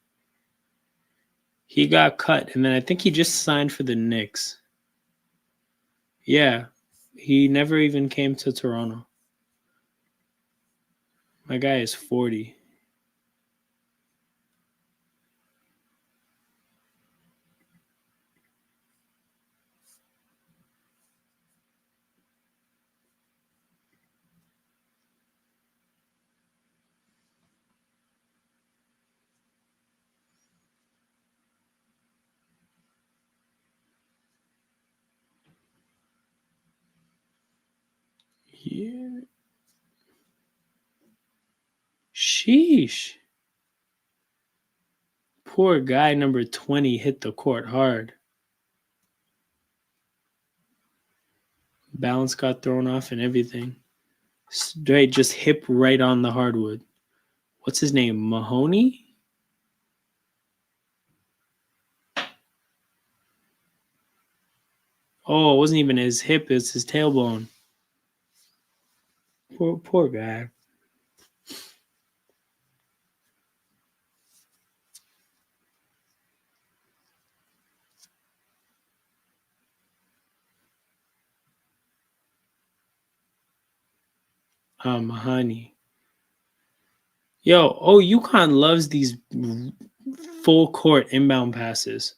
He got cut, and then I think he just signed for the Knicks. Yeah. He never even came to Toronto. My guy is 40. Yeah. Sheesh. Poor guy number 20 hit the court hard. Balance got thrown off and everything. Straight just hip right on the hardwood. What's his name? Mahoney? Oh, it wasn't even his hip, it's his tailbone. Poor guy. Mahoney. Yo, UConn loves these full court inbound passes.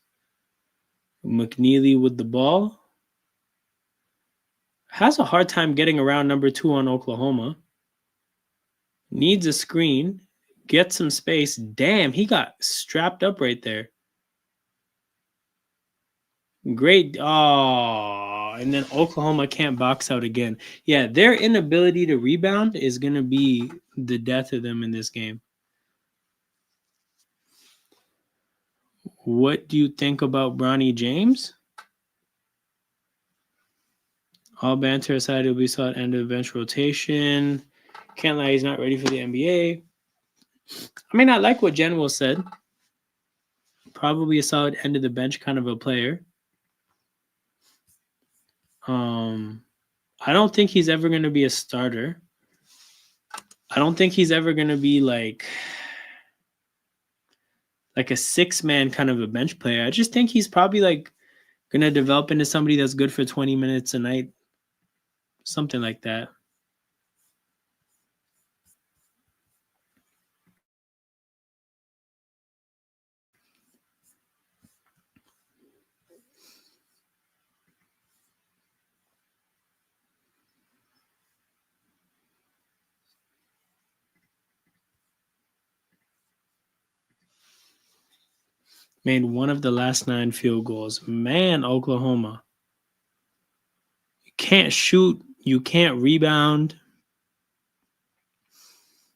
McNeeley with the ball. Has a hard time getting around number 2 on Oklahoma. Needs a screen. Gets some space. Damn, he got strapped up right there. Great. Oh, and then Oklahoma can't box out again. Yeah, their inability to rebound is going to be the death of them in this game. What do you think about Bronny James? All banter aside, it'll be sought end of bench rotation. Can't lie, he's not ready for the NBA. I mean, I like what General said. Probably a solid end of the bench kind of a player. I don't think he's ever going to be a starter. I don't think he's ever going to be like a six-man kind of a bench player. I just think he's probably like going to develop into somebody that's good for 20 minutes a night. Something like that. Made one of the last 9 field goals. Man, Oklahoma. You can't shoot. You can't rebound.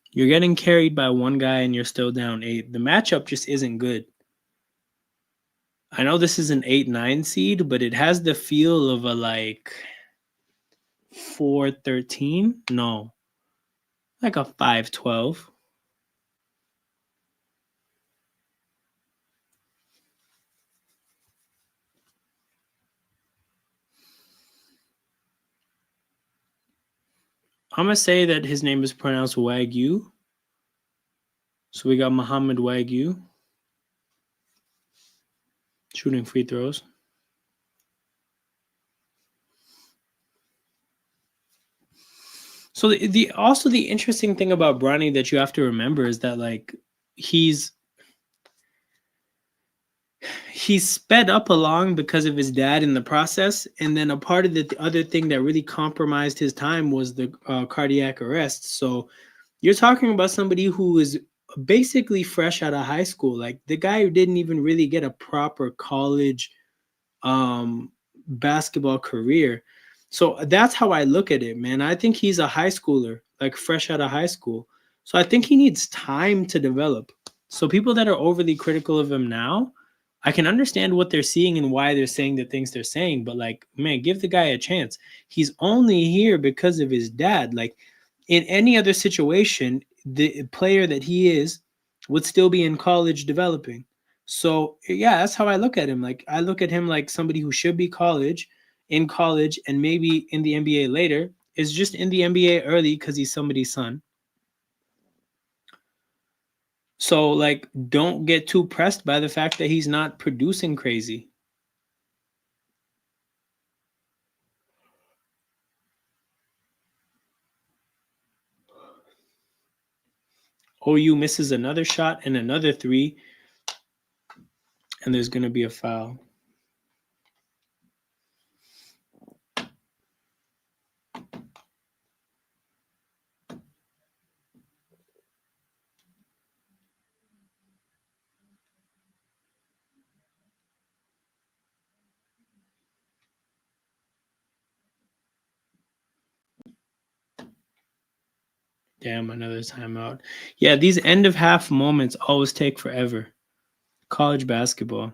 You're getting carried by one guy and you're still down 8. The matchup just isn't good. I know this is an 8-9 seed, but it has the feel of a like 4-13. No. Like a 5-12. I'm going to say that his name is pronounced Wagyu. So we got Muhammad Wagyu shooting free throws. So the interesting thing about Bronny that you have to remember is that like he's sped up along because of his dad in the process, and then a part of the other thing that really compromised his time was the cardiac arrest. So you're talking about somebody who is basically fresh out of high school. Like the guy who didn't even really get a proper college basketball career. So that's how I look at it, man. I think he's a high schooler, like fresh out of high school. So I think he needs time to develop. So people that are overly critical of him now, I can understand what they're seeing and why they're saying the things they're saying, but like, man, give the guy a chance. He's only here because of his dad. Like in any other situation, the player that he is would still be in college developing. So yeah, that's how I look at him. Like I look at him like somebody who should be in college and maybe in the NBA later, is just in the NBA early because he's somebody's son. So like don't get too pressed by the fact that he's not producing crazy. OU misses another shot and another 3, and there's going to be a foul. Damn, another timeout. Yeah, these end of half moments always take forever. College basketball.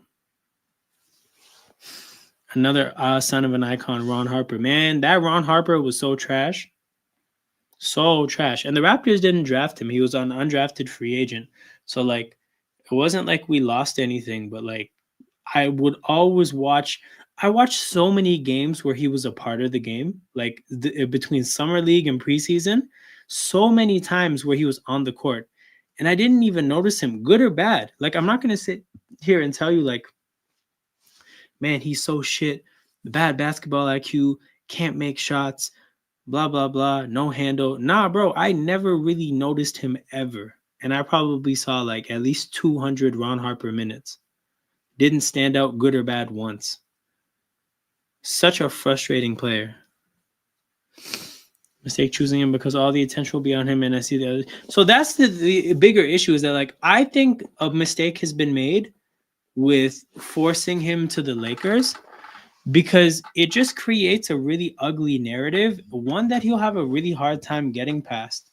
Another son of an icon, Ron Harper. Man, that Ron Harper was so trash. So trash. And the Raptors didn't draft him. He was an undrafted free agent. So, like, it wasn't like we lost anything, but, like, I would always watch. I watched so many games where he was a part of the game, like between summer league and preseason. So many times where he was on the court, and I didn't even notice him, good or bad. Like I'm not gonna sit here and tell you like, man, he's so shit, bad basketball IQ, can't make shots, blah blah blah, no handle. Nah, bro, I never really noticed him ever, and I probably saw like at least 200 Ron Harper minutes. Didn't stand out good or bad once. Such a frustrating player. Mistake choosing him because all the attention will be on him, and I see the other. So that's the bigger issue is that like I think a mistake has been made with forcing him to the Lakers because it just creates a really ugly narrative, one that he'll have a really hard time getting past.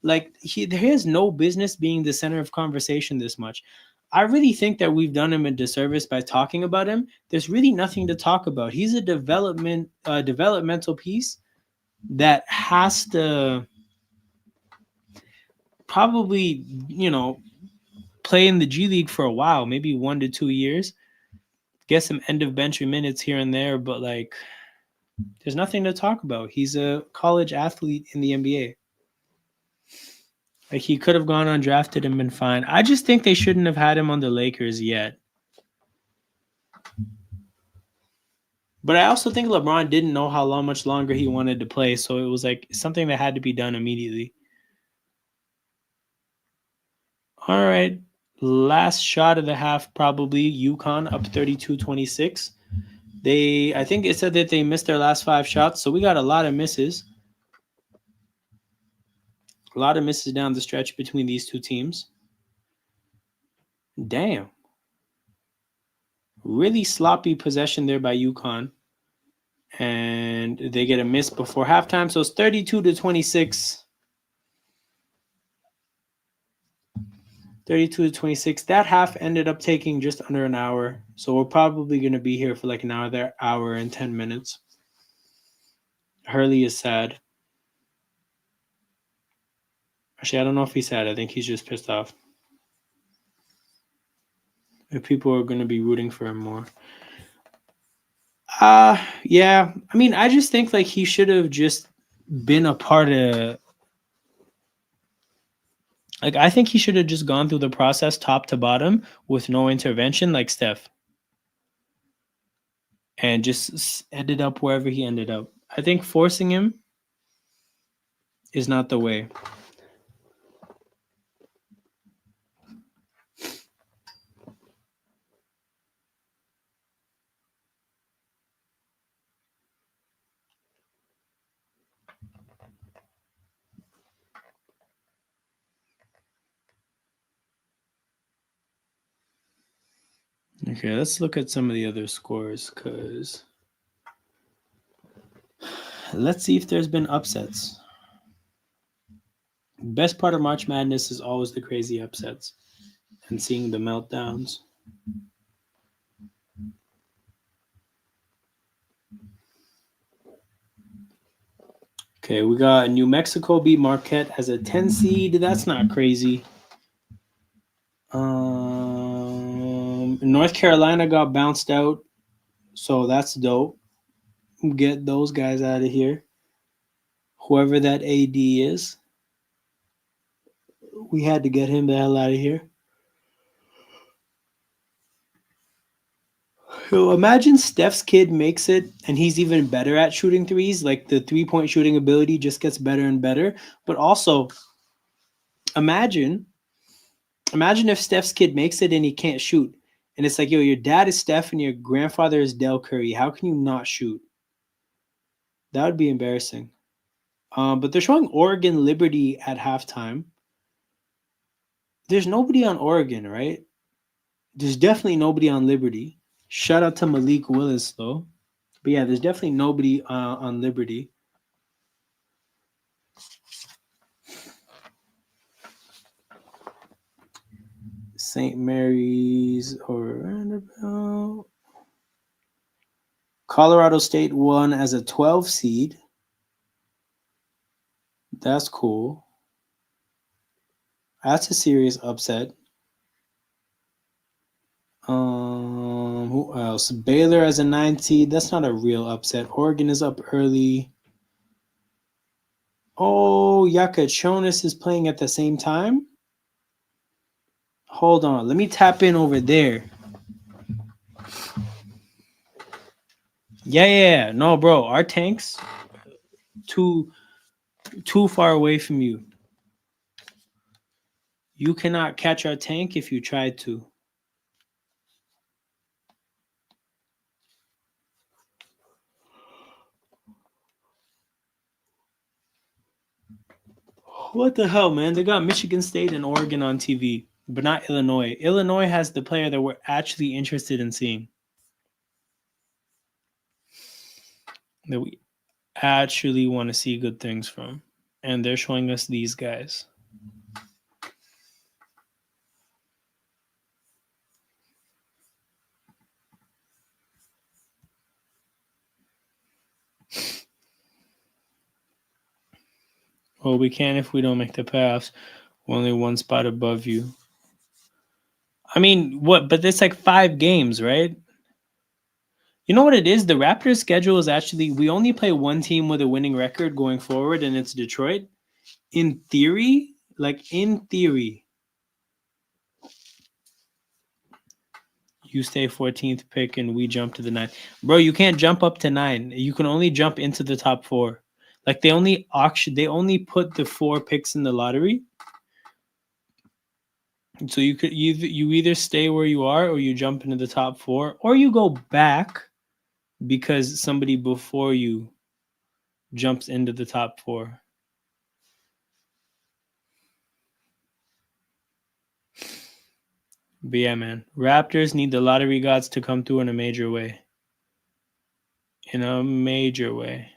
Like he has no business being the center of conversation this much. I really think that we've done him a disservice by talking about him. There's really nothing to talk about. He's a developmental piece that has to probably, play in the G League for a while, maybe 1 to 2 years, get some end of bench minutes here and there, but like there's nothing to talk about. He's a college athlete in the NBA. Like he could have gone undrafted and been fine. I just think they shouldn't have had him on the Lakers yet. But I also think LeBron didn't know how much longer he wanted to play, so it was like something that had to be done immediately. All right. Last shot of the half, probably UConn up 32-26. I think it said that they missed their last 5 shots, so we got a lot of misses. A lot of misses down the stretch between these two teams. Damn. Really sloppy possession there by UConn. And they get a miss before halftime, so it's 32-26. 32-26. That half ended up taking just under an hour. So we're probably going to be here for like another hour and 10 minutes. Hurley is sad. Actually, I don't know if he's sad. I think he's just pissed off. If people are going to be rooting for him more. Yeah. I mean, I just think like he should have just been a part of. Like, I think he should have just gone through the process top to bottom with no intervention like Steph. And just ended up wherever he ended up. I think forcing him is not the way. Okay, let's look at some of the other scores because let's see if there's been upsets. Best part of March Madness is always the crazy upsets and seeing the meltdowns. Okay, we got New Mexico beat Marquette as a 10 seed. That's not crazy. North Carolina got bounced out, so that's dope. Get those guys out of here. Whoever that AD is, we had to get him the hell out of here. So imagine Steph's kid makes it and he's even better at shooting threes. Like the 3-point shooting ability just gets better and better. But also, imagine if Steph's kid makes it and he can't shoot. And it's like, yo, your dad is Steph and your grandfather is Del Curry. How can you not shoot? That would be embarrassing. But they're showing Oregon Liberty at halftime. There's nobody on Oregon, right? There's definitely nobody on Liberty. Shout out to Malik Willis, though. But yeah, there's definitely nobody on Liberty. St. Mary's or Vanderbilt. Colorado State won as a 12 seed. That's cool. That's a serious upset. Who else? Baylor as a 9 seed. That's not a real upset. Oregon is up early. Oh, Yakachonis is playing at the same time? Hold on. Let me tap in over there. Yeah. No, bro. Our tanks too far away from you. You cannot catch our tank if you try to. What the hell, man? They got Michigan State and Oregon on TV, but not Illinois. Illinois has the player that we're actually interested in seeing. That we actually want to see good things from. And they're showing us these guys. Well, we can if we don't make the playoffs. We're only one spot above you. I mean, what? But it's like 5 games, right? You know what it is? The Raptors' schedule is actually we only play one team with a winning record going forward, and it's Detroit. In theory, you stay 14th pick and we jump to the 9th. Bro, you can't jump up to 9. You can only jump into the top 4. Like they only put the 4 picks in the lottery. So you either stay where you are or you jump into the top 4 or you go back because somebody before you jumps into the top 4. But yeah, man. Raptors need the lottery gods to come through in a major way. In a major way.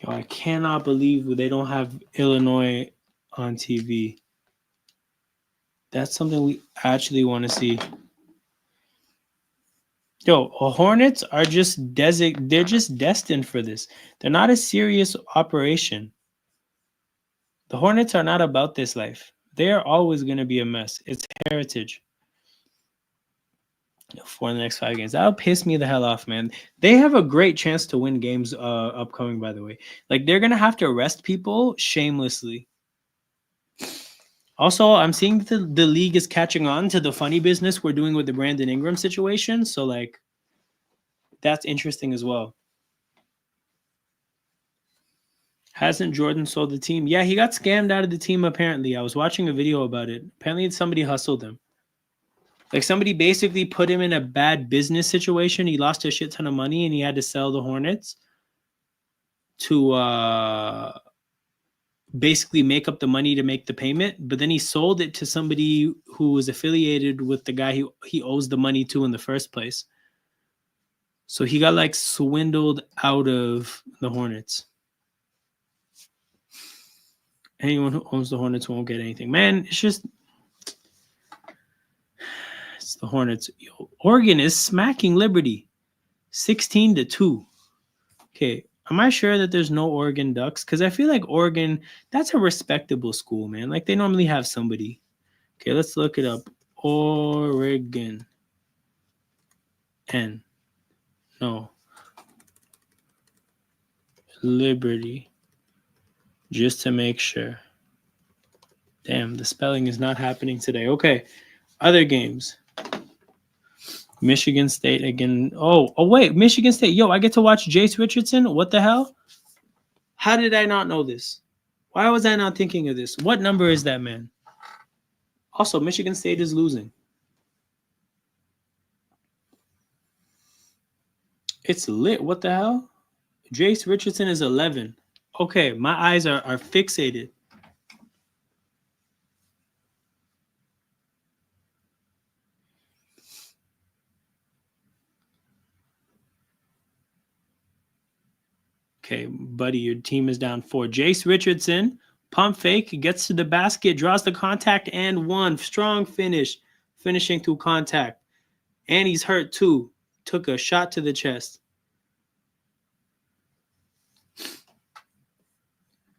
Yo, I cannot believe they don't have Illinois on TV. That's something we actually want to see. Yo, Hornets are they're just destined for this. They're not a serious operation. The Hornets are not about this life. They are always going to be a mess. It's heritage. For the next 5 games. That'll piss me the hell off, man. They have a great chance to win games upcoming, by the way. Like they're gonna have to arrest people shamelessly. Also, I'm seeing that the league is catching on to the funny business we're doing with the Brandon Ingram situation. So like that's interesting as well. Hasn't Jordan sold the team? Yeah, he got scammed out of the team apparently. I was watching a video about it. Apparently somebody hustled him. Like somebody basically put him in a bad business situation. He lost a shit ton of money and he had to sell the Hornets to basically make up the money to make the payment, but then he sold it to somebody who was affiliated with the guy he owes the money to in the first place. So he got like swindled out of the Hornets. Anyone who owns the Hornets won't get anything. Man, it's the Hornets. Yo, Oregon is smacking Liberty 16-2. Okay, am I sure that there's no Oregon Ducks? Because I feel like Oregon, that's a respectable school, man. Like they normally have somebody. Okay, let's look it up. Oregon. No. Liberty. Just to make sure. Damn, the spelling is not happening today. Okay. Other games. Michigan State again. Oh, wait. Michigan State. Yo, I get to watch Jace Richardson. What the hell? How did I not know this? Why was I not thinking of this? What number is that, man? Also, Michigan State is losing. It's lit. What the hell? Jace Richardson is 11. Okay, my eyes are fixated. Okay, buddy, your team is down 4. Jace Richardson, pump fake, gets to the basket, draws the contact, and 1. Strong finish, finishing through contact. And he's hurt too. Took a shot to the chest.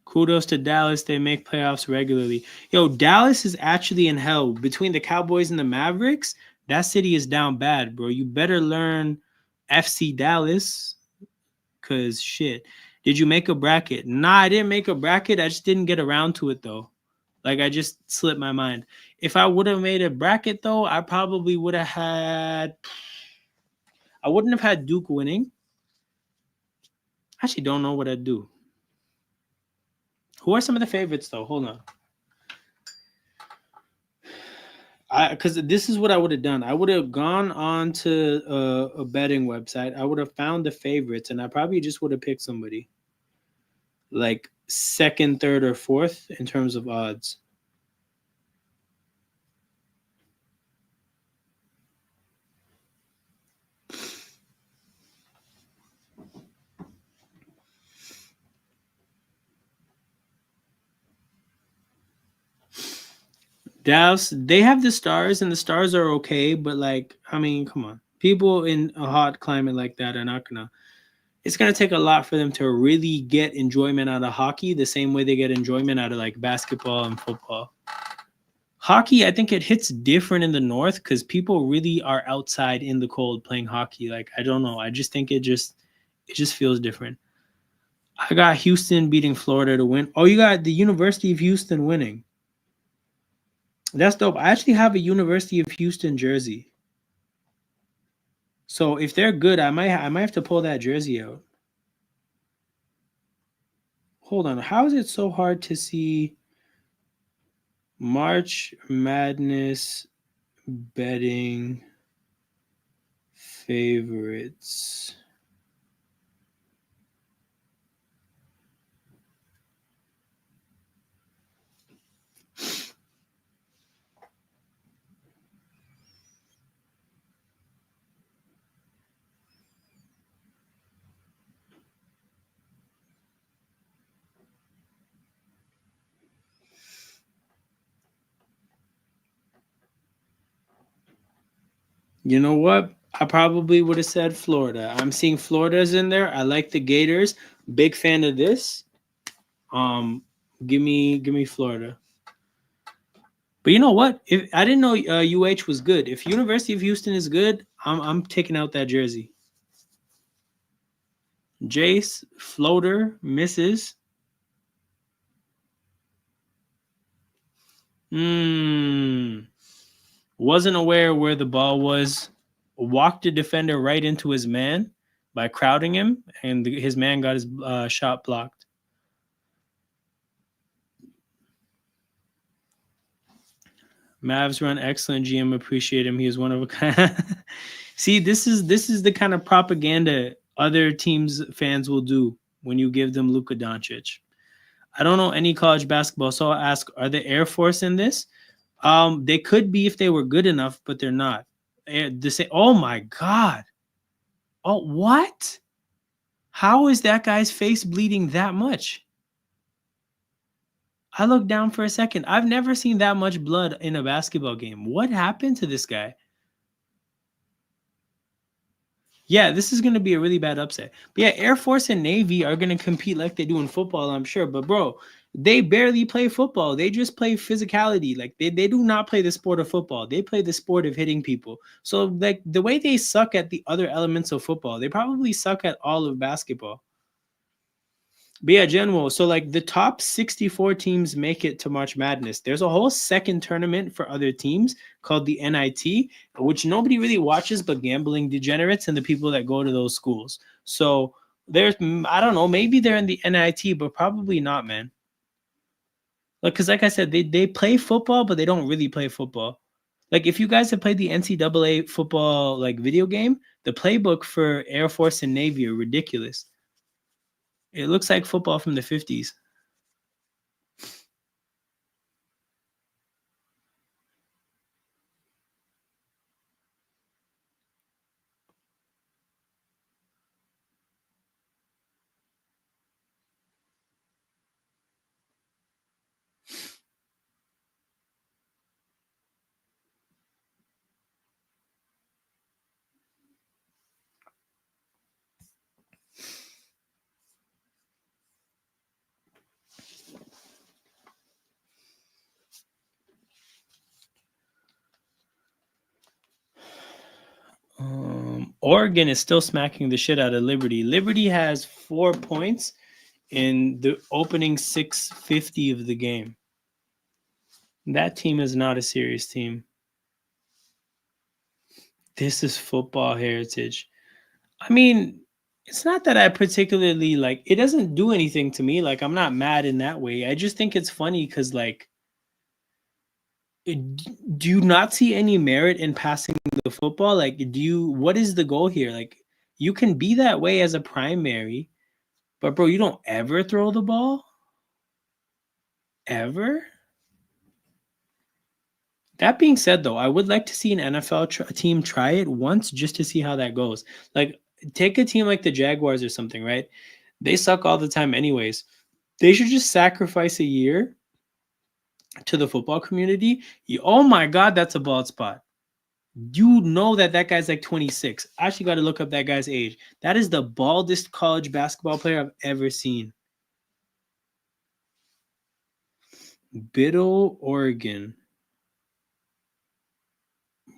Kudos to Dallas. They make playoffs regularly. Yo, Dallas is actually in hell. Between the Cowboys and the Mavericks, that city is down bad, bro. You better learn FC Dallas. Because shit. Did you make a bracket? Nah, I didn't make a bracket. I just didn't get around to it, though. Like, I just slipped my mind. If I would have made a bracket, though, I probably would have had... I wouldn't have had Duke winning. I actually don't know what I'd do. Who are some of the favorites, though? Hold on. Because this is what I would have done. I would have gone on to a betting website. I would have found the favorites, and I probably just would have picked somebody. Like second, third, or fourth in terms of odds. Dallas, they have the Stars, and the Stars are okay, but like, I mean, come on. People in a hot climate like that are not gonna. It's gonna take a lot for them to really get enjoyment out of hockey, the same way they get enjoyment out of like basketball and football. Hockey, I think it hits different in the north because people really are outside in the cold playing hockey. Like, I don't know. I just think it just feels different. I got Houston beating Florida to win. Oh, you got the University of Houston winning. That's dope. I actually have a University of Houston jersey. So if they're good, I might have to pull that jersey out. Hold on. How is it so hard to see March Madness betting favorites? You know what? I probably would have said Florida. I'm seeing Florida's in there. I like the Gators. Big fan of this. Um, give me Florida. But you know what? If I didn't know UH was good. If University of Houston is good, I'm taking out that jersey. Jace floater misses. Wasn't aware where the ball was. Walked the defender right into his man by crowding him, and his man got his shot blocked. Mavs run excellent. GM appreciate him. He is one of a kind. See, this is the kind of propaganda other teams fans will do when you give them Luka Doncic. I don't know any college basketball, so I'll ask: are the Air Force in this? They could be if they were good enough, but they're not. Oh my god! Oh what? How is that guy's face bleeding that much? I looked down for a second. I've never seen that much blood in a basketball game. What happened to this guy? Yeah, this is going to be a really bad upset. But yeah, Air Force and Navy are going to compete like they do in football, I'm sure. But bro, they barely play football. They just play physicality. Like they do not play the sport of football. They play the sport of hitting people. So like the way they suck at the other elements of football, they probably suck at all of basketball. But yeah, general. So like the top 64 teams make it to March Madness. There's a whole second tournament for other teams called the NIT, which nobody really watches but gambling degenerates and the people that go to those schools. So there's I don't know, maybe they're in the NIT, but probably not, man. Like because like I said, they play football, but they don't really play football. Like if you guys have played the NCAA football like video game, the playbook for Air Force and Navy are ridiculous. It looks like football from the 50s. Oregon is still smacking the shit out of Liberty. Liberty has 4 points in the opening 650 of the game. That team is not a serious team. This is football heritage. I mean, it's not that I particularly like it doesn't do anything to me. Like I'm not mad in that way. I just think it's funny because like do you not see any merit in passing the football? Like, what is the goal here? Like, you can be that way as a primary, but bro, you don't ever throw the ball? Ever? That being said, though, I would like to see an NFL team try it once just to see how that goes. Like, take a team like the Jaguars or something, right? They suck all the time, anyways. They should just sacrifice a year to the football community, oh my God, that's a bald spot. You know that guy's like 26. I actually got to look up that guy's age. That is the baldest college basketball player I've ever seen. Biddle, Oregon.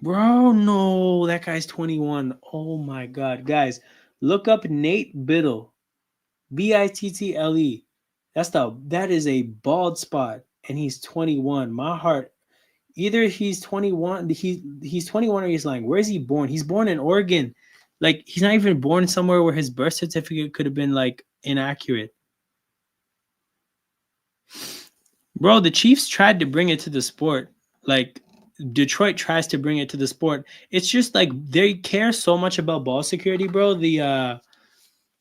Bro, no, that guy's 21. Oh my God. Guys, look up Nate Biddle. Bittle. That is a bald spot, and he's 21. My heart. Either he's 21, he's 21 or he's lying. Where is he born? He's born in Oregon. Like, he's not even born somewhere where his birth certificate could have been like inaccurate. Bro, the Chiefs tried to bring it to the sport. Like, Detroit tries to bring it to the sport. It's just like they care so much about ball security, bro. The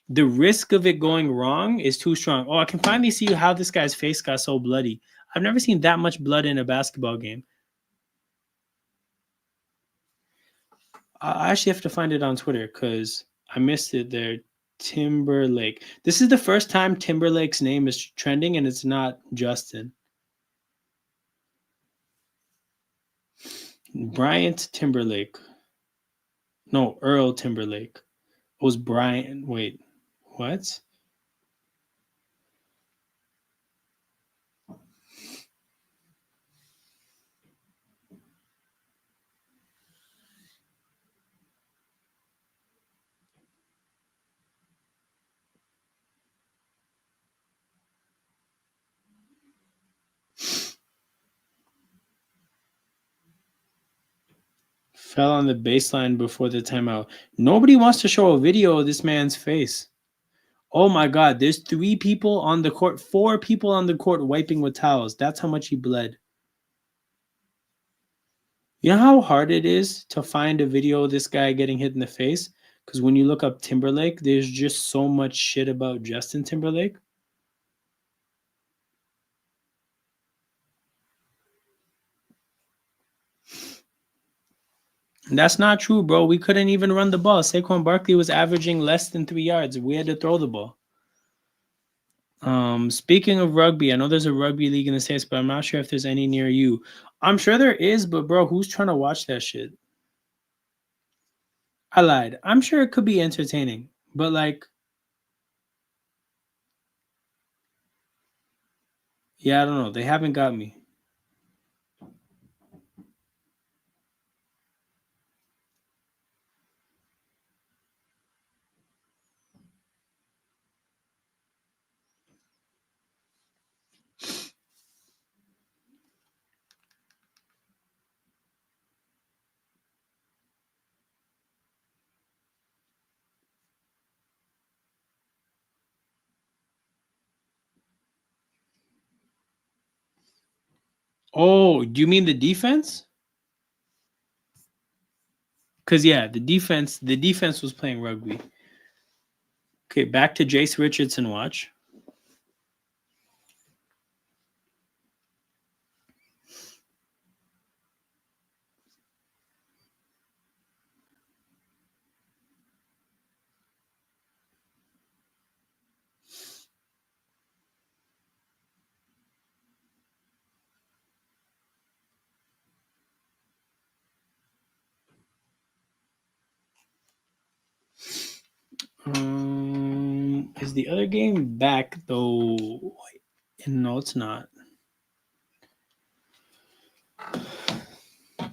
risk of it going wrong is too strong. Oh, I can finally see how this guy's face got so bloody. I've never seen that much blood in a basketball game. I actually have to find it on Twitter because I missed it there. Timberlake. This is the first time Timberlake's name is trending, and it's not Justin. Bryant Timberlake. No, Earl Timberlake. It was Brian. Wait, what? Fell on the baseline before the timeout. Nobody wants to show a video of this man's face. Oh my God, there's 3 people on the court, 4 people on the court wiping with towels. That's how much he bled. You know how hard it is to find a video of this guy getting hit in the face? Because when you look up Timberlake, there's just so much shit about Justin Timberlake. And that's not true, bro. We couldn't even run the ball. Saquon Barkley was averaging less than 3 yards. We had to throw the ball. Speaking of rugby, I know there's a rugby league in the States, but I'm not sure if there's any near you. I'm sure there is, but bro, who's trying to watch that shit? I lied. I'm sure it could be entertaining, but like, yeah, I don't know. They haven't got me. Oh, do you mean the defense? Because yeah, the defense was playing rugby. Okay, back to Jace Richardson watch. Is the other game back though? No, it's not.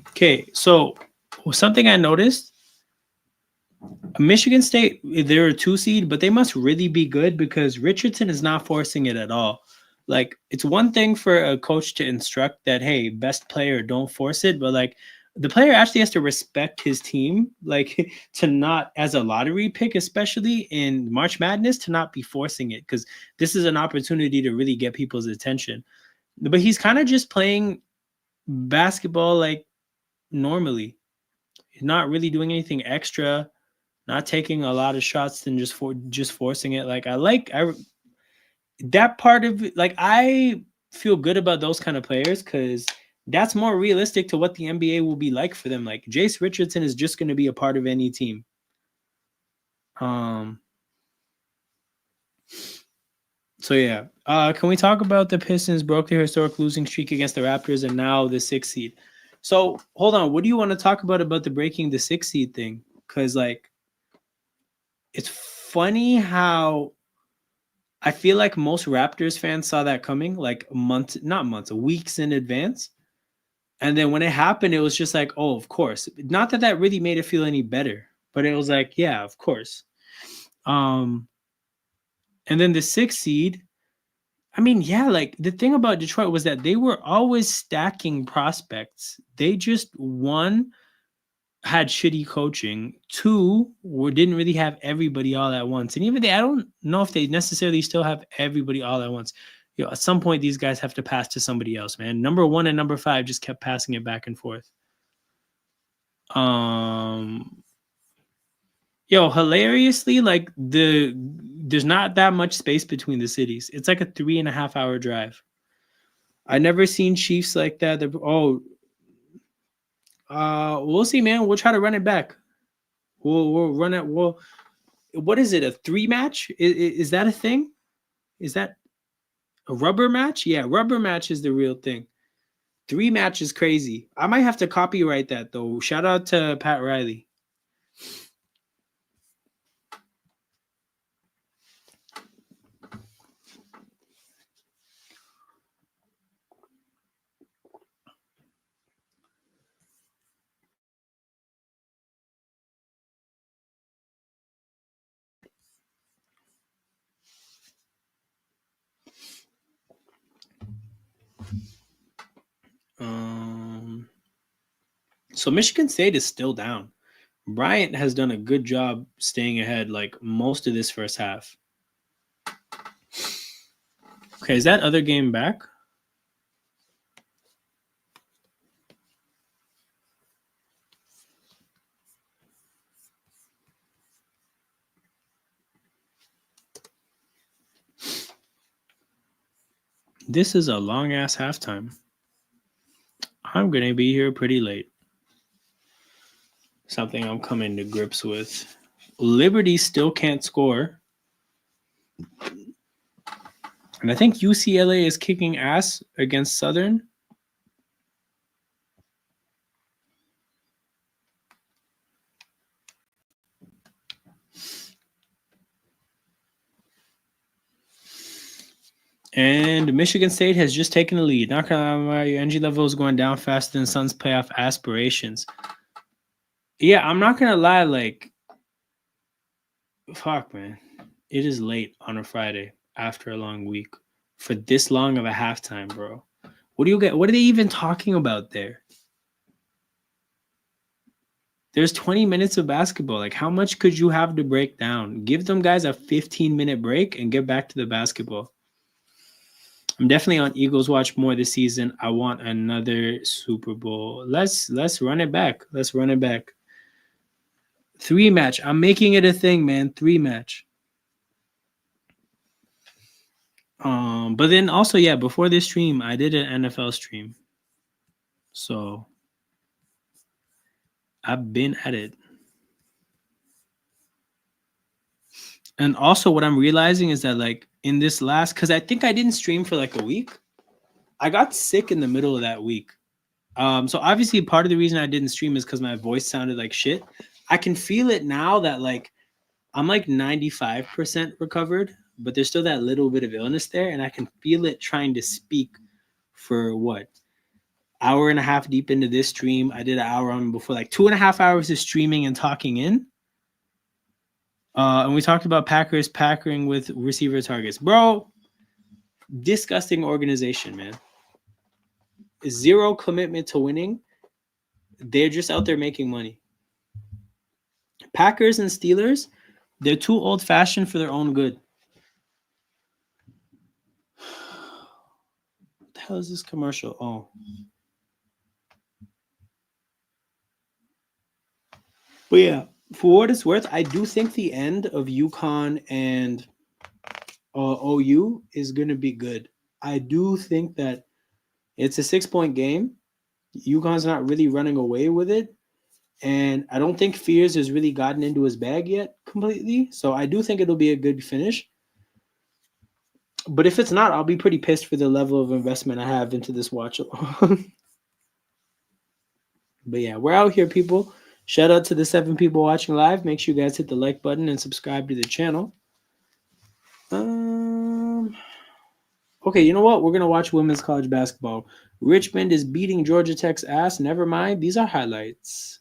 Okay, so something I noticed, Michigan State, they're a 2 seed, but they must really be good because Richardson is not forcing it at all. Like, it's one thing for a coach to instruct that, hey, best player, don't force it, but like, the player actually has to respect his team, like to not, as a lottery pick, especially in March Madness, to not be forcing it because this is an opportunity to really get people's attention. But he's kind of just playing basketball like normally. He's not really doing anything extra, not taking a lot of shots and just forcing it. Like I that part of it, like I feel good about those kind of players because that's more realistic to what the NBA will be like for them. Like Jace Richardson is just going to be a part of any team. So yeah, can we talk about the Pistons broke their historic losing streak against the Raptors and now the 6th seed? So hold on, what do you want to talk about the breaking the 6th seed thing? Because like it's funny how I feel like most Raptors fans saw that coming like months, not months, weeks in advance. And then when it happened, it was just like, oh, of course. Not that that really made it feel any better, but it was like, yeah, of course. Um, and then the 6th seed, I mean, yeah, like the thing about Detroit was that they were always stacking prospects. They just one had shitty coaching. Two didn't really have everybody all at once. And even I don't know if they necessarily still have everybody all at once. You know, at some point these guys have to pass to somebody else, man. Number 1 and number 5 just kept passing it back and forth. Hilariously, like there's not that much space between the cities. It's like a 3.5 hour drive. I never seen Chiefs like that. We'll see, man. We'll try to run it back. We'll run it. What is it? A 3 match? Is that a thing? Is that a rubber match? Yeah, rubber match is the real thing. 3 match is crazy. I might have to copyright that though. Shout out to Pat Riley. So Michigan State is still down. Bryant has done a good job staying ahead like most of this first half. Okay, is that other game back? This is a long ass halftime. I'm going to be here pretty late. Something I'm coming to grips with. Liberty still can't score. And I think UCLA is kicking ass against Southern. And Michigan State has just taken the lead. Not gonna lie, your energy level is going down faster than Suns' playoff aspirations. Yeah, I'm not gonna lie, like, fuck, man. It is late on a Friday after a long week for this long of a halftime, bro. What do you get? What are they even talking about there? There's 20 minutes of basketball. Like, how much could you have to break down? Give them guys a 15-minute break and get back to the basketball. I'm definitely on Eagles watch more this season. I want another Super Bowl. Let's run it back. Let's run it back. 3 match. I'm making it a thing, man. 3 match. But then also, yeah, before this stream, I did an NFL stream. So I've been at it. And also what I'm realizing is that like in this last, because I think I didn't stream for like a week. I got sick in the middle of that week. So obviously part of the reason I didn't stream is because my voice sounded like shit. I can feel it now that like I'm like 95% recovered, but there's still that little bit of illness there, and I can feel it trying to speak for what? Hour and a half deep into this stream. I did an hour on before, like 2.5 hours of streaming and talking in. And we talked about Packers packering with receiver targets. Bro, disgusting organization, man. Zero commitment to winning. They're just out there making money. Packers and Steelers, they're too old-fashioned for their own good. What the hell is this commercial? Oh. But yeah, for what it's worth, I do think the end of UConn and OU is going to be good. I do think that it's a 6-point game. UConn's not really running away with it. And I don't think Fears has really gotten into his bag yet completely. So I do think it'll be a good finish. But if it's not, I'll be pretty pissed for the level of investment I have into this watch along. But yeah, we're out here, people. Shout out to the 7 people watching live. Make sure you guys hit the like button and subscribe to the channel. Okay, you know what? We're gonna watch women's college basketball. Richmond is beating Georgia Tech's ass. Never mind. These are highlights.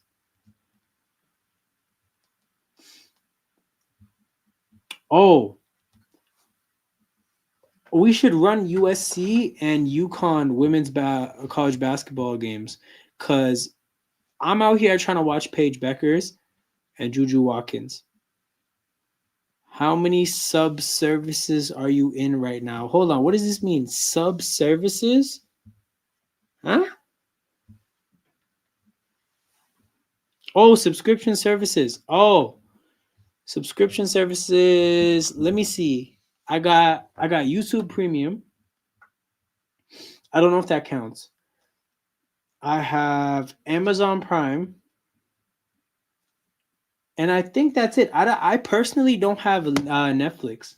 Oh, we should run USC and UConn women's college basketball games, cause I'm out here trying to watch Paige Beckers and Juju Watkins. How many sub services are you in right now? Hold on. What does this mean? Sub services? Huh? Oh, subscription services. Oh, subscription services. Let me see. I got YouTube Premium. I don't know if that counts. I have Amazon Prime, and I think that's it. I personally don't have Netflix.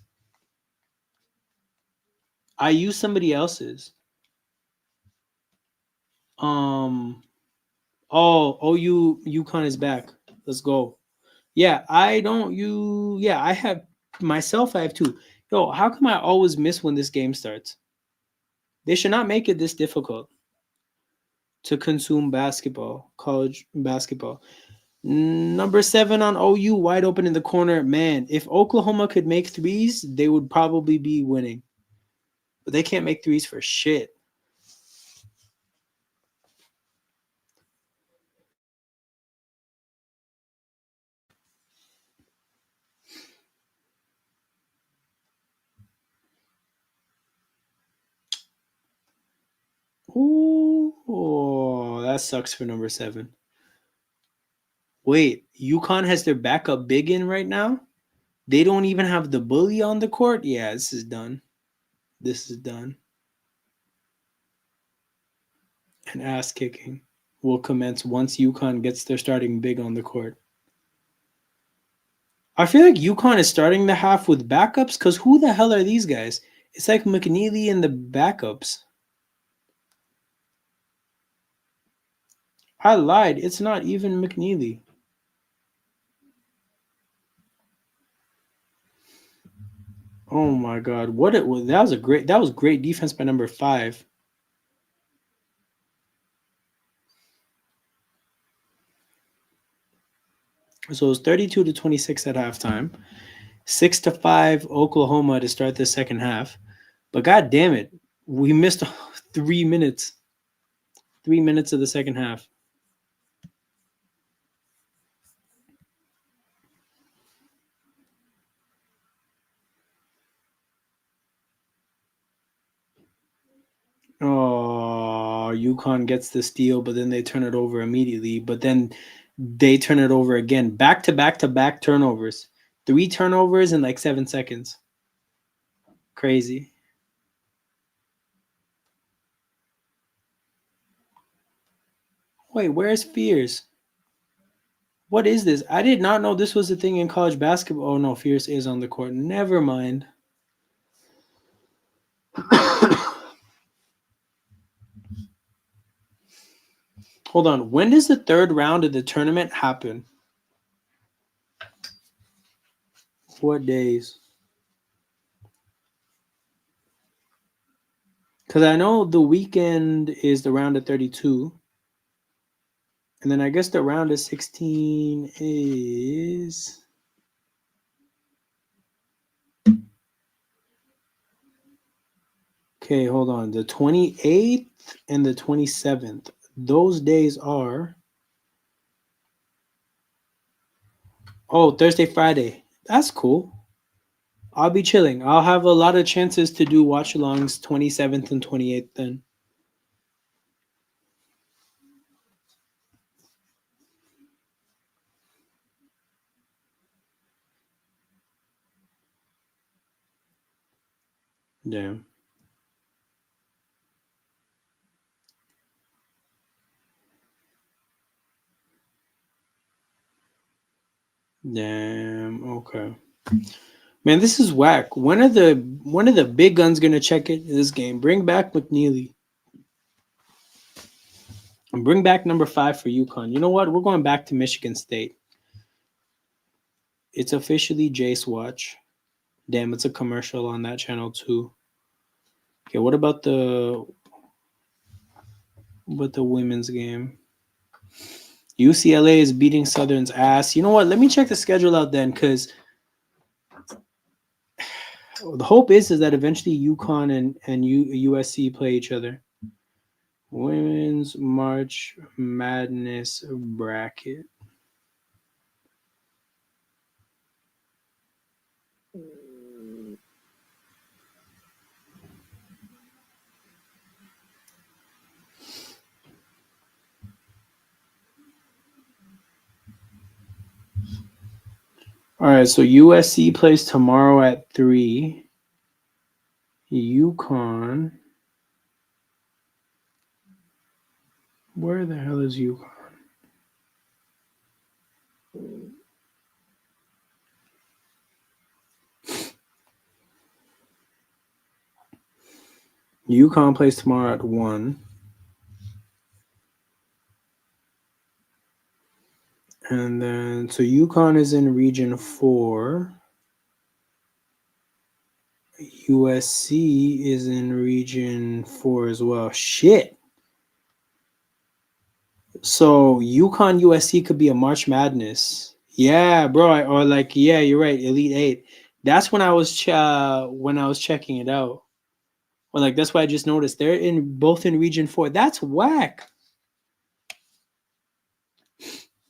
I use somebody else's. Um. UConn is back. Let's go. Yeah, I don't you. Yeah, I have myself. I have two. Yo, how come I always miss when this game starts? They should not make it this difficult to consume basketball, college basketball. Number 7 on OU, wide open in the corner. Man, if Oklahoma could make threes, they would probably be winning. But they can't make threes for shit. Ooh, oh, that sucks for number 7. Wait, UConn has their backup big in right now? They don't even have the bully on the court? Yeah, this is done. This is done. And ass kicking will commence once UConn gets their starting big on the court. I feel like UConn is starting the half with backups because who the hell are these guys? It's like McNeeley and the backups. I lied. It's not even McNeeley. Oh my god. What it was that was great defense by number 5. So it was 32-26 at halftime. 6-5 Oklahoma to start the second half. But god damn it, we missed 3 minutes. 3 minutes of the second half. Oh, UConn gets the steal, but then they turn it over immediately. But then they turn it over again. Back to back to back turnovers. 3 turnovers in like 7 seconds. Crazy. Wait, where's Fierce? What is this? I did not know this was a thing in college basketball. Oh no, Fierce is on the court. Never mind. Hold on. When does the third round of the tournament happen? What days? Because I know the weekend is the round of 32. And then I guess the round of 16 is. Okay, hold on. The 28th and the 27th. Those days are. Oh, Thursday, Friday. That's cool. I'll be chilling. I'll have a lot of chances to do watch alongs 27th and 28th then. Damn. Damn. Okay. Man, this is whack. When are the big guns gonna check it this game? Bring back McNeeley. And bring back number 5 for UConn. You know what? We're going back to Michigan State. It's officially Jace Watch. Damn, it's a commercial on that channel too. Okay, what about the women's game? UCLA is beating Southern's ass. You know what? Let me check the schedule out then, because the hope is that eventually UConn and USC play each other. Women's March Madness bracket. All right, so USC plays tomorrow at 3. UConn. Where the hell is UConn? UConn plays tomorrow at 1. And then, so UConn is in Region 4. USC is in Region 4 as well. Shit. So UConn USC could be a March Madness. Yeah, bro. Yeah, you're right. Elite 8. That's when I was checking it out. Or like that's why I just noticed they're both in Region 4. That's whack.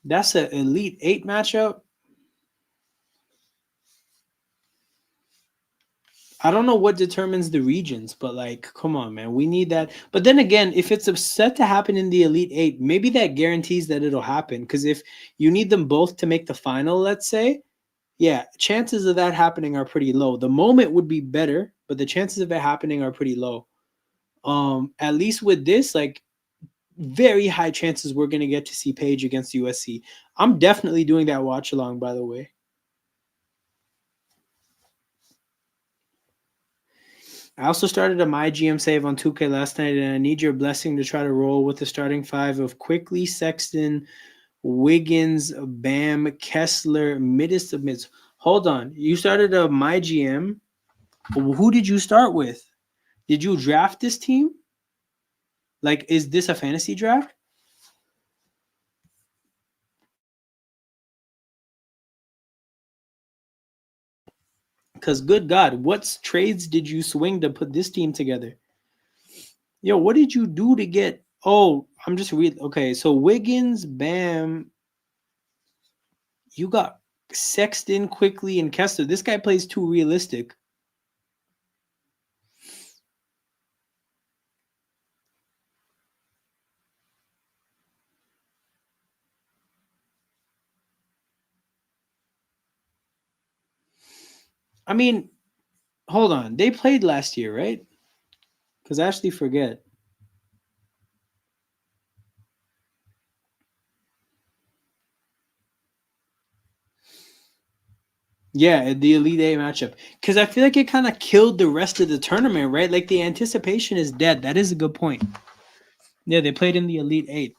That's an Elite 8 matchup. I don't know what determines the regions, but like, come on, man, we need that. But then again, if it's set to happen in the Elite 8, maybe that guarantees that it'll happen. Because if you need them both to make the final, let's say, yeah, chances of that happening are pretty low. The moment would be better, but the chances of it happening are pretty low. At least with this, like, very high chances we're gonna get to see Paige against USC. I'm definitely doing that watch along, by the way. I also started a my GM save on 2K last night, and I need your blessing to try to roll with the starting 5 of Quickly, Sexton, Wiggins, Bam, Kessler, middest of mids. Hold on. You started a my GM. Who did you start with? Did you draft this team? Like, is this a fantasy draft? Because good God, what trades did you swing to put this team together? Yo, what did you do to get? Oh, I'm just reading. Okay, so Wiggins, Bam, you got Sexton, Quickly, and Kessler. This guy plays too realistic. I mean, hold on. They played last year, right? Because I actually forget. Yeah, the Elite Eight matchup. Because I feel like it kind of killed the rest of the tournament, right? Like the anticipation is dead. That is a good point. Yeah, they played in the Elite Eight.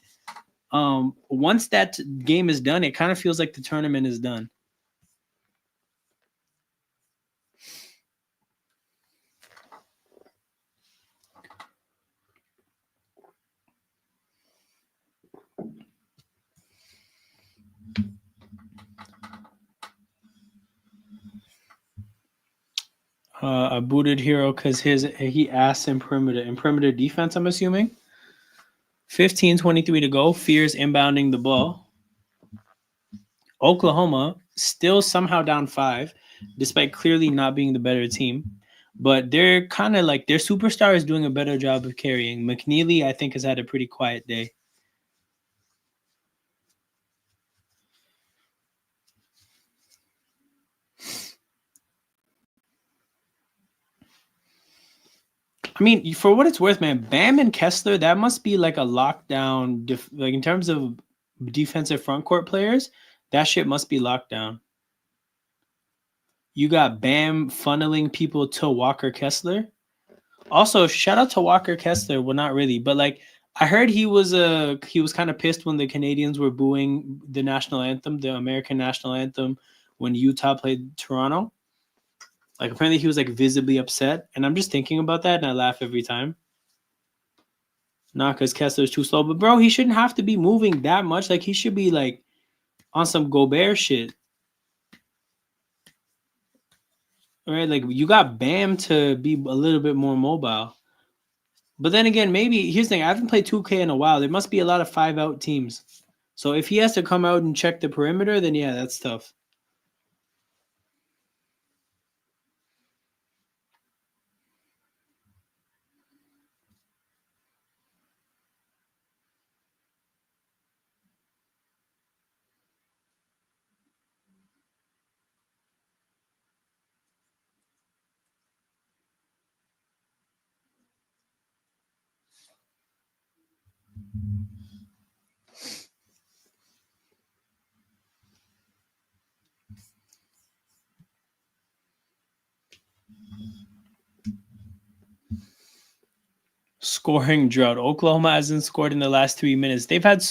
Once that game is done, it kind of feels like the tournament is done. A booted hero because he asked in perimeter defense. I'm assuming 15:23 to go. Fears inbounding the ball. Oklahoma still somehow down 5, despite clearly not being the better team. But they're kind of like their superstar is doing a better job of carrying. McNeeley, I think, has had a pretty quiet day. I mean, for what it's worth, man, Bam and Kessler, that must be like a lockdown. Like in terms of defensive front court players, that shit must be locked down. You got Bam funneling people to Walker Kessler. Also, shout out to Walker Kessler. Well, not really, but like I heard he was kind of pissed when the Canadians were booing the national anthem, the American national anthem, when Utah played Toronto. Like apparently he was like visibly upset, and I'm just thinking about that, and I laugh every time. Not because Kessler's too slow, but bro, he shouldn't have to be moving that much. Like he should be like on some Gobert shit. All right, like you got Bam to be a little bit more mobile. But then again, maybe here's the thing: I haven't played 2K in a while. There must be a lot of 5-out teams. So if he has to come out and check the perimeter, then yeah, that's tough. Scoring drought. Oklahoma hasn't scored in the last 3 minutes. They've had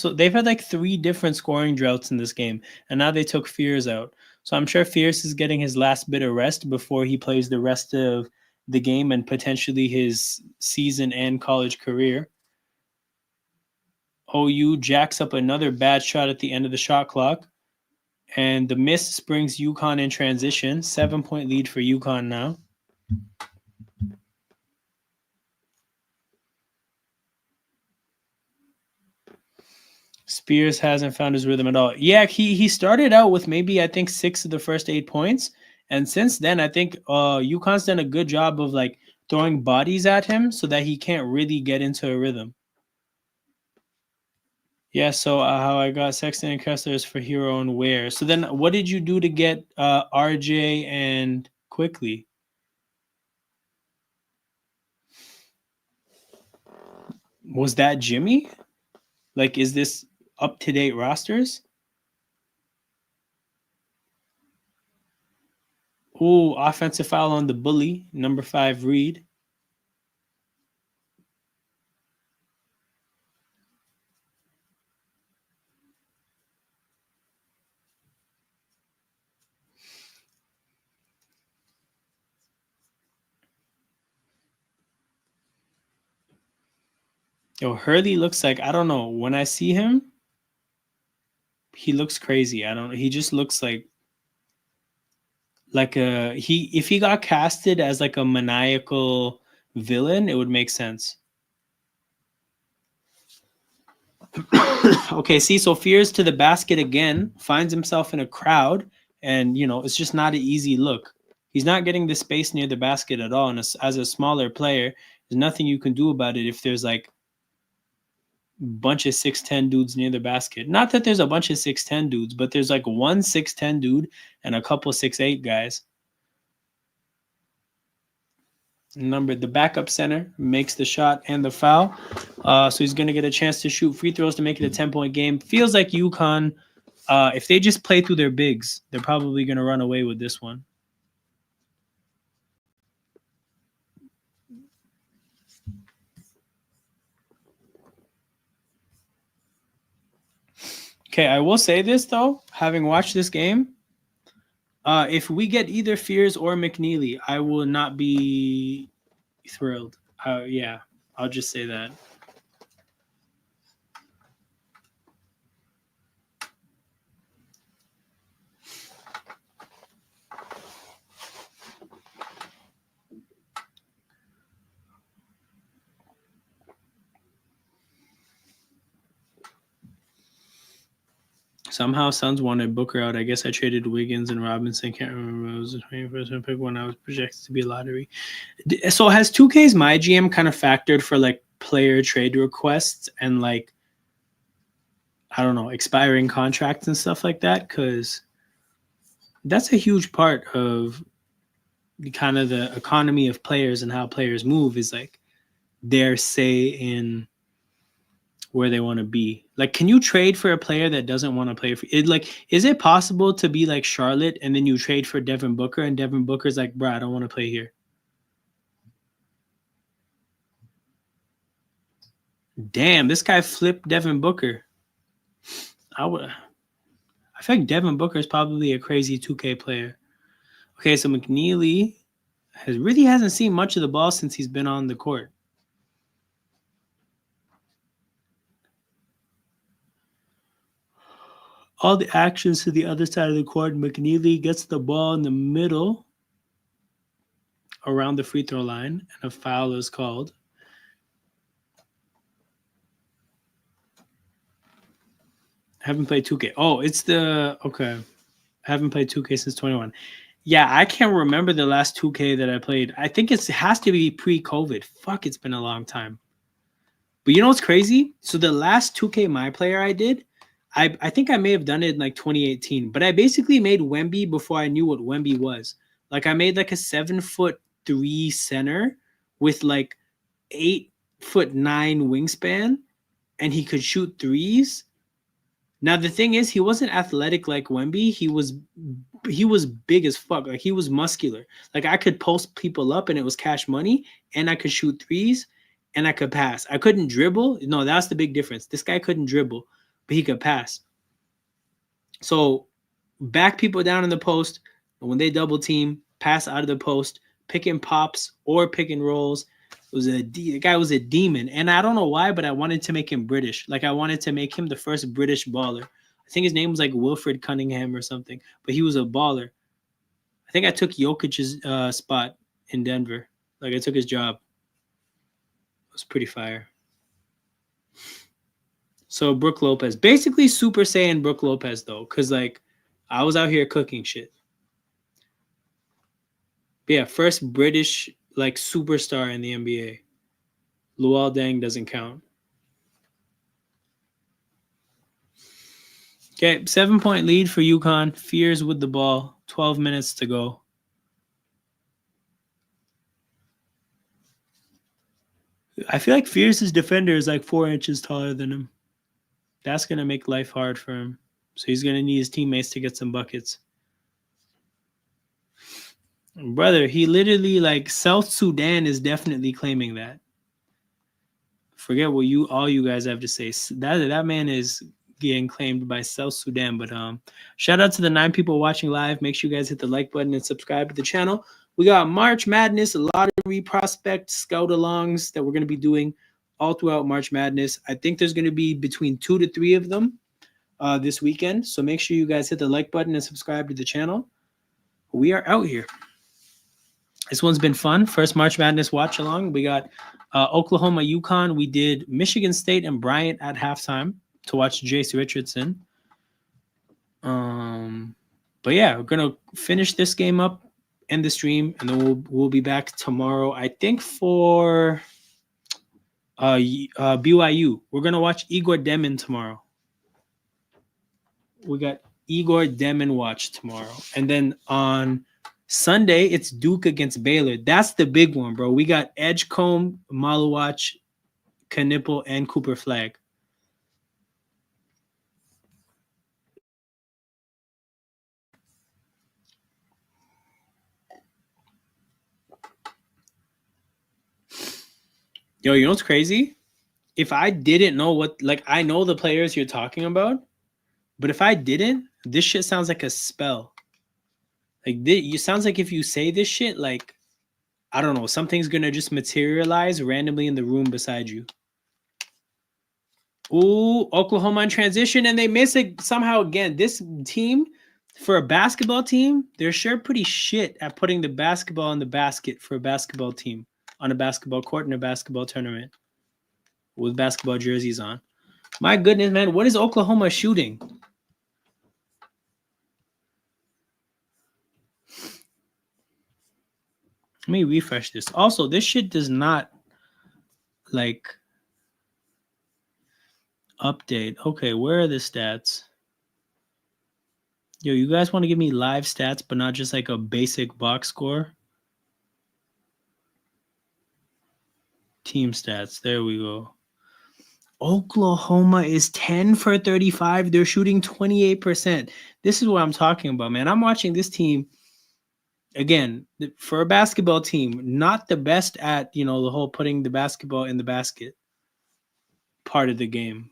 like 3 different scoring droughts in this game, and now they took Fears out. So I'm sure Fierce is getting his last bit of rest before he plays the rest of the game and potentially his season and college career. OU jacks up another bad shot at the end of the shot clock, and the miss brings UConn in transition. 7-point lead for UConn now. Spears hasn't found his rhythm at all. Yeah, he started out with maybe I think 6 of the first 8 points, and since then I think UConn's done a good job of like throwing bodies at him so that he can't really get into a rhythm. Yeah, so how I got Sexton and Kessler is for Hero and Ware. So then what did you do to get RJ and Quickly? Was that Jimmy? Like, is this up-to-date rosters? Ooh, offensive foul on the bully, number 5, Reed. Yo, Hurley looks like, I don't know, when I see him, he looks crazy. I don't know. He just looks like a he if he got casted as like a maniacal villain, it would make sense. Okay, see, so Fears to the basket again, finds himself in a crowd, and it's just not an easy look. He's not getting the space near the basket at all, and as a smaller player, there's nothing you can do about it if there's like a bunch of 6'10" dudes near the basket. Not that there's a bunch of 6'10" dudes, but there's like one 6'10" dude and a couple 6'8" guys. The backup center makes the shot and the foul. So he's going to get a chance to shoot free throws to make it a 10-point game. Feels like UConn, if they just play through their bigs, they're probably going to run away with this one. Okay, I will say this, though, having watched this game, if we get either Fears or McNeeley, I will not be thrilled. Yeah, I'll just say that. Somehow Suns wanted Booker out. I guess I traded Wiggins and Robinson. Can't remember. It was the 21st pick when I was projected to be a lottery. So has 2K's My GM kind of factored for like player trade requests and like, I don't know, expiring contracts and stuff like that? Because that's a huge part of kind of the economy of players and how players move is like their say in where they want to be. Like, can you trade for a player that doesn't want to play for it? Like, is it possible to be like Charlotte and then you trade for Devin Booker and Devin Booker's like, bro, I don't want to play here? Damn, this guy flipped Devin Booker. I feel like Devin Booker is probably a crazy 2K player. Okay, so McNeeley hasn't seen much of the ball since he's been on the court. All the actions to the other side of the court. McNeeley gets the ball in the middle around the free throw line, and a foul is called. Haven't played 2K. Oh, it's the okay. Haven't played 2K since 21. Yeah, I can't remember the last 2K that I played. I think it has to be pre-COVID. Fuck, it's been a long time. But you know what's crazy? So the last 2K My Player I did, I think I may have done it in like 2018. But I basically made Wemby before I knew what Wemby was. Like I made like a 7'3" center with like 8'9" wingspan, and he could shoot threes. Now the thing is, he wasn't athletic like Wemby. He was big as fuck. Like he was muscular. Like I could post people up and it was cash money, and I could shoot threes, and I could pass. I couldn't dribble. No, that's the big difference. This guy couldn't dribble, but he could pass. So back people down in the post, and when they double team, pass out of the post, picking pops or picking rolls. The guy was a demon, and I don't know why, but I wanted to make him British. Like I wanted to make him the first British baller. I think his name was like Wilfred Cunningham or something, but he was a baller. I think I took Jokic's spot in Denver. Like I took his job. It was pretty fire. So Brook Lopez, basically Super Saiyan Brook Lopez though, because like I was out here cooking shit. But yeah, first British like superstar in the NBA. Luol Deng doesn't count. Okay, 7-point lead for UConn. Fears with the ball. 12 minutes to go. I feel like Fears' defender is like 4 inches taller than him. That's going to make life hard for him. So he's going to need his teammates to get some buckets. Brother, he literally like South Sudan is definitely claiming that. Forget what all you guys have to say. That man is getting claimed by South Sudan. But shout out to the 9 people watching live. Make sure you guys hit the like button and subscribe to the channel. We got March Madness, lottery prospect scout alongs that we're going to be doing all throughout March Madness. I think there's going to be between 2 to 3 of them this weekend. So make sure you guys hit the like button and subscribe to the channel. We are out here. This one's been fun. First March Madness watch along. We got Oklahoma, UConn. We did Michigan State and Bryant at halftime to watch Jace Richardson. But yeah, we're gonna finish this game up, end the stream, and then we'll be back tomorrow. I think for BYU, we're gonna watch Igor Demon tomorrow. We got Igor Demon watch tomorrow, and then on Sunday, it's Duke against Baylor. That's the big one, bro. We got Edgecombe, Maluwach, Knipple, and Cooper Flag. Yo, you know what's crazy? If I didn't know I know the players you're talking about, but if I didn't, this shit sounds like a spell. Like, you sounds like if you say this shit, like, I don't know, something's gonna just materialize randomly in the room beside you. Ooh, Oklahoma in transition, and they miss it somehow again. This team, for a basketball team, they're sure pretty shit at putting the basketball in the basket for a basketball team on a basketball court in a basketball tournament with basketball jerseys on. My goodness, man, what is Oklahoma shooting? Let me refresh this. Also, this shit does not like update. Okay, where are the stats? Yo, you guys want to give me live stats, but not just like a basic box score? Team stats. There we go. Oklahoma is 10 for 35. They're shooting 28%. This is what I'm talking about, man. I'm watching this team again for a basketball team, not the best at, the whole putting the basketball in the basket part of the game.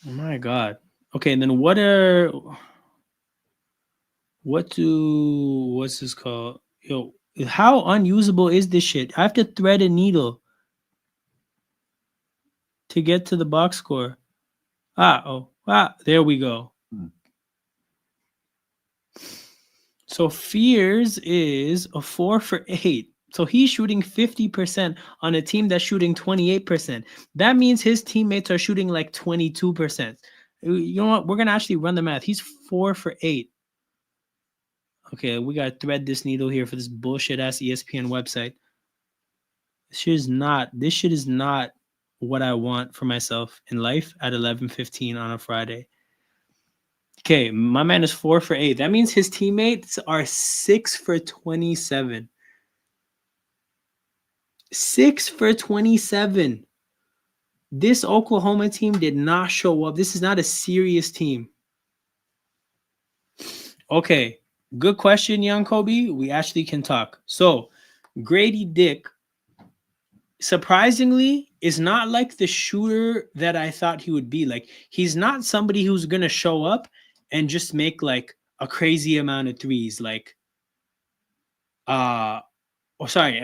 Oh my God. Okay, and then what's this called? Yo, how unusable is this shit? I have to thread a needle to get to the box score. There we go. So Fears is a 4 for 8. So he's shooting 50% on a team that's shooting 28%. That means his teammates are shooting like 22%. You know what? We're going to actually run the math. He's 4 for 8. Okay, we got to thread this needle here for this bullshit ass ESPN website. This shit is not what I want for myself in life at 11:15 on a Friday. Okay, my man is 4 for 8. That means his teammates are 6 for 27. 6 for 27. This Oklahoma team did not show up. This is not a serious team. Okay, good question, young Kobe. We actually can talk. So, Grady Dick, surprisingly, is not like the shooter that I thought he would be. Like, he's not somebody who's going to show up and just make like a crazy amount of threes. Like, a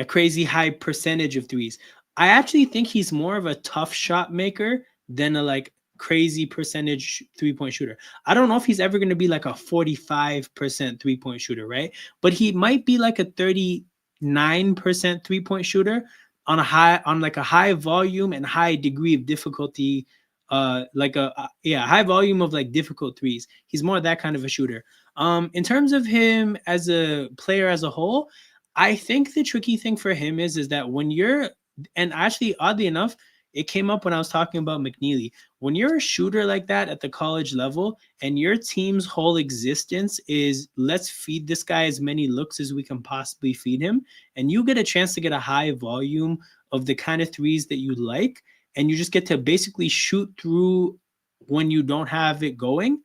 crazy high percentage of threes. I actually think he's more of a tough shot maker than a like crazy percentage 3-point shooter. I don't know if he's ever going to be like a 45% 3-point shooter, right? But he might be like a 39% 3-point shooter on like a high volume and high degree of difficulty, high volume of like difficult threes. He's more that kind of a shooter. In terms of him as a player as a whole, I think the tricky thing for him is that when you're, and actually oddly enough, it came up when I was talking about McNeeley. When you're a shooter like that at the college level and your team's whole existence is let's feed this guy as many looks as we can possibly feed him, and you get a chance to get a high volume of the kind of threes that you like, and you just get to basically shoot through when you don't have it going,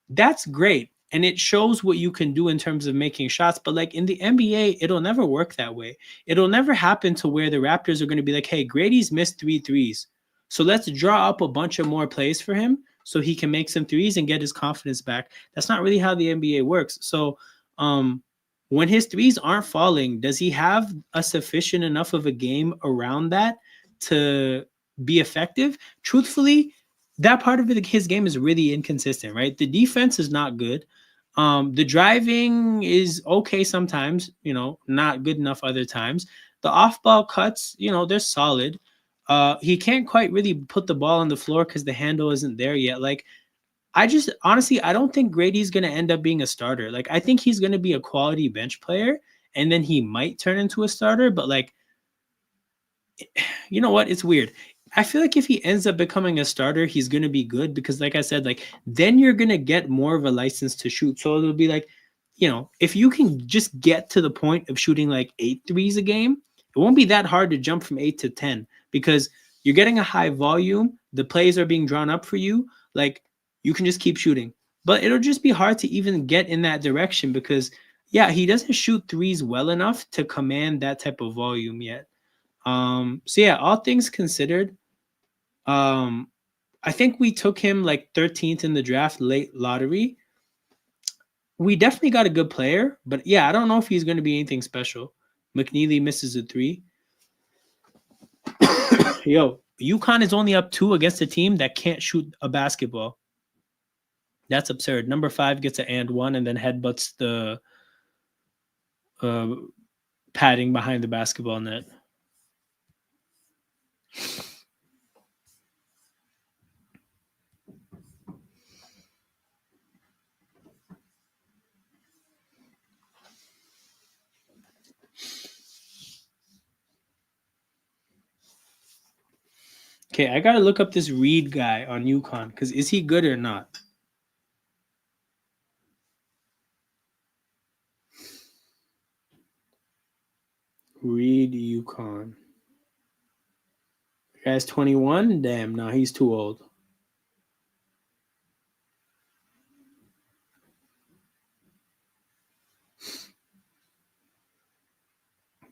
that's great. And it shows what you can do in terms of making shots. But like in the NBA, it'll never work that way. It'll never happen to where the Raptors are going to be like, hey, Grady's missed 3 threes. So let's draw up a bunch of more plays for him so he can make some threes and get his confidence back. That's not really how the NBA works. So when his threes aren't falling, does he have a sufficient enough of a game around that to be effective? Truthfully, that part of his game is really inconsistent, right? The defense is not good. The driving is okay sometimes, not good enough other times. The off-ball cuts, they're solid. He can't quite really put the ball on the floor because the handle isn't there yet. Like, I just honestly, I don't think Grady's going to end up being a starter. Like, I think he's going to be a quality bench player, and then he might turn into a starter. But like, you know what? It's weird. I feel like if he ends up becoming a starter, he's going to be good because, like I said, like then you're going to get more of a license to shoot. So it'll be like, if you can just get to the point of shooting like 8 threes a game, it won't be that hard to jump from 8 to 10 because you're getting a high volume. The plays are being drawn up for you. Like you can just keep shooting. But it'll just be hard to even get in that direction because, yeah, he doesn't shoot threes well enough to command that type of volume yet. So yeah, all things considered, I think we took him like 13th in the draft, late lottery. We definitely got a good player, but yeah, I don't know if he's going to be anything special. McNeeley misses a 3. Yo, UConn is only up 2 against a team that can't shoot a basketball. That's absurd. Number 5 gets an and 1 and then headbutts the padding behind the basketball net. Okay, I gotta look up this Reed guy on UConn because is he good or not? Reed UConn. Guy's 21. Damn, no, he's too old.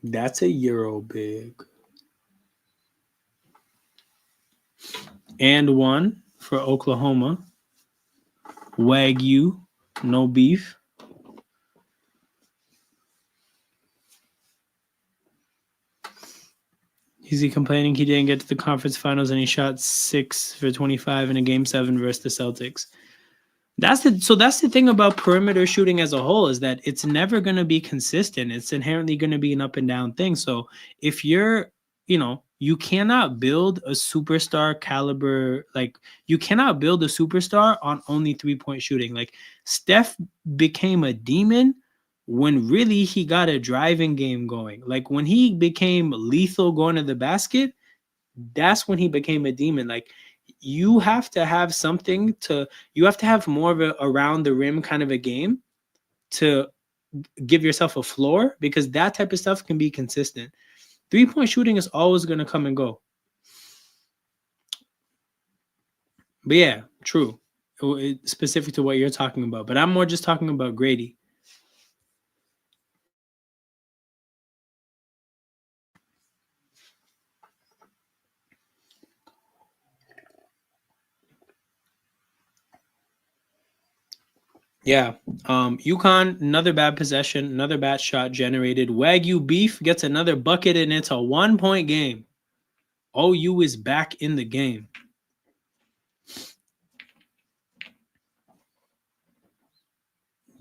That's a Euro big. And one for Oklahoma. Wagyu, no beef. Is he complaining he didn't get to the conference finals and he shot 6 for 25 in a game 7 versus the Celtics? That's the thing about perimeter shooting as a whole, is that it's never going to be consistent. It's inherently going to be an up and down thing. So if you're, you cannot build a superstar caliber, like you cannot build a superstar on only 3-point shooting. Like Steph became a demon when really he got a driving game going. Like when he became lethal going to the basket, that's when he became a demon. Like you have to have you have to have more of a around the rim kind of a game to give yourself a floor, because that type of stuff can be consistent. 3-point shooting is always going to come and go. But yeah, true. It's specific to what you're talking about. But I'm more just talking about Grady. Yeah. UConn, another bad possession, another bad shot generated. Wagyu beef gets another bucket, and it's a 1-point game. OU is back in the game.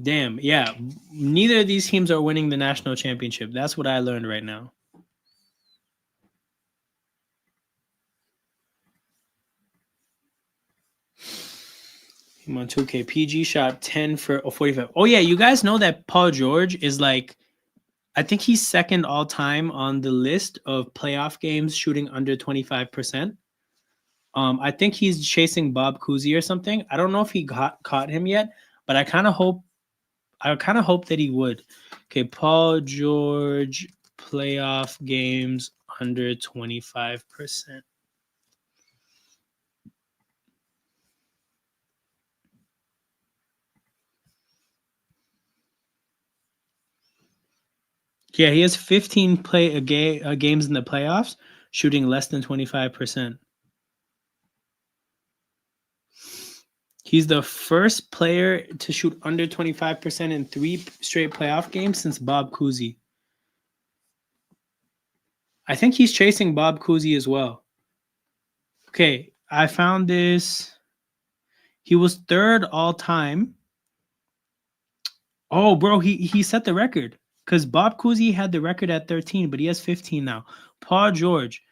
Damn, yeah. Neither of these teams are winning the national championship. That's what I learned right now. I'm on 2K. PG shot 10 for 45. Oh, yeah. You guys know that Paul George is like, I think he's second all time on the list of playoff games shooting under 25%. I think he's chasing Bob Cousy or something. I don't know if he caught him yet, but I kind of hope that he would. Okay, Paul George playoff games under 25%. Yeah, he has 15 games in the playoffs, shooting less than 25%. He's the first player to shoot under 25% in 3 straight playoff games since Bob Cousy. I think he's chasing Bob Cousy as well. Okay, I found this. He was third all time. Oh, bro, he set the record, because Bob Cousy had the record at 13, but he has 15 now. Paul George.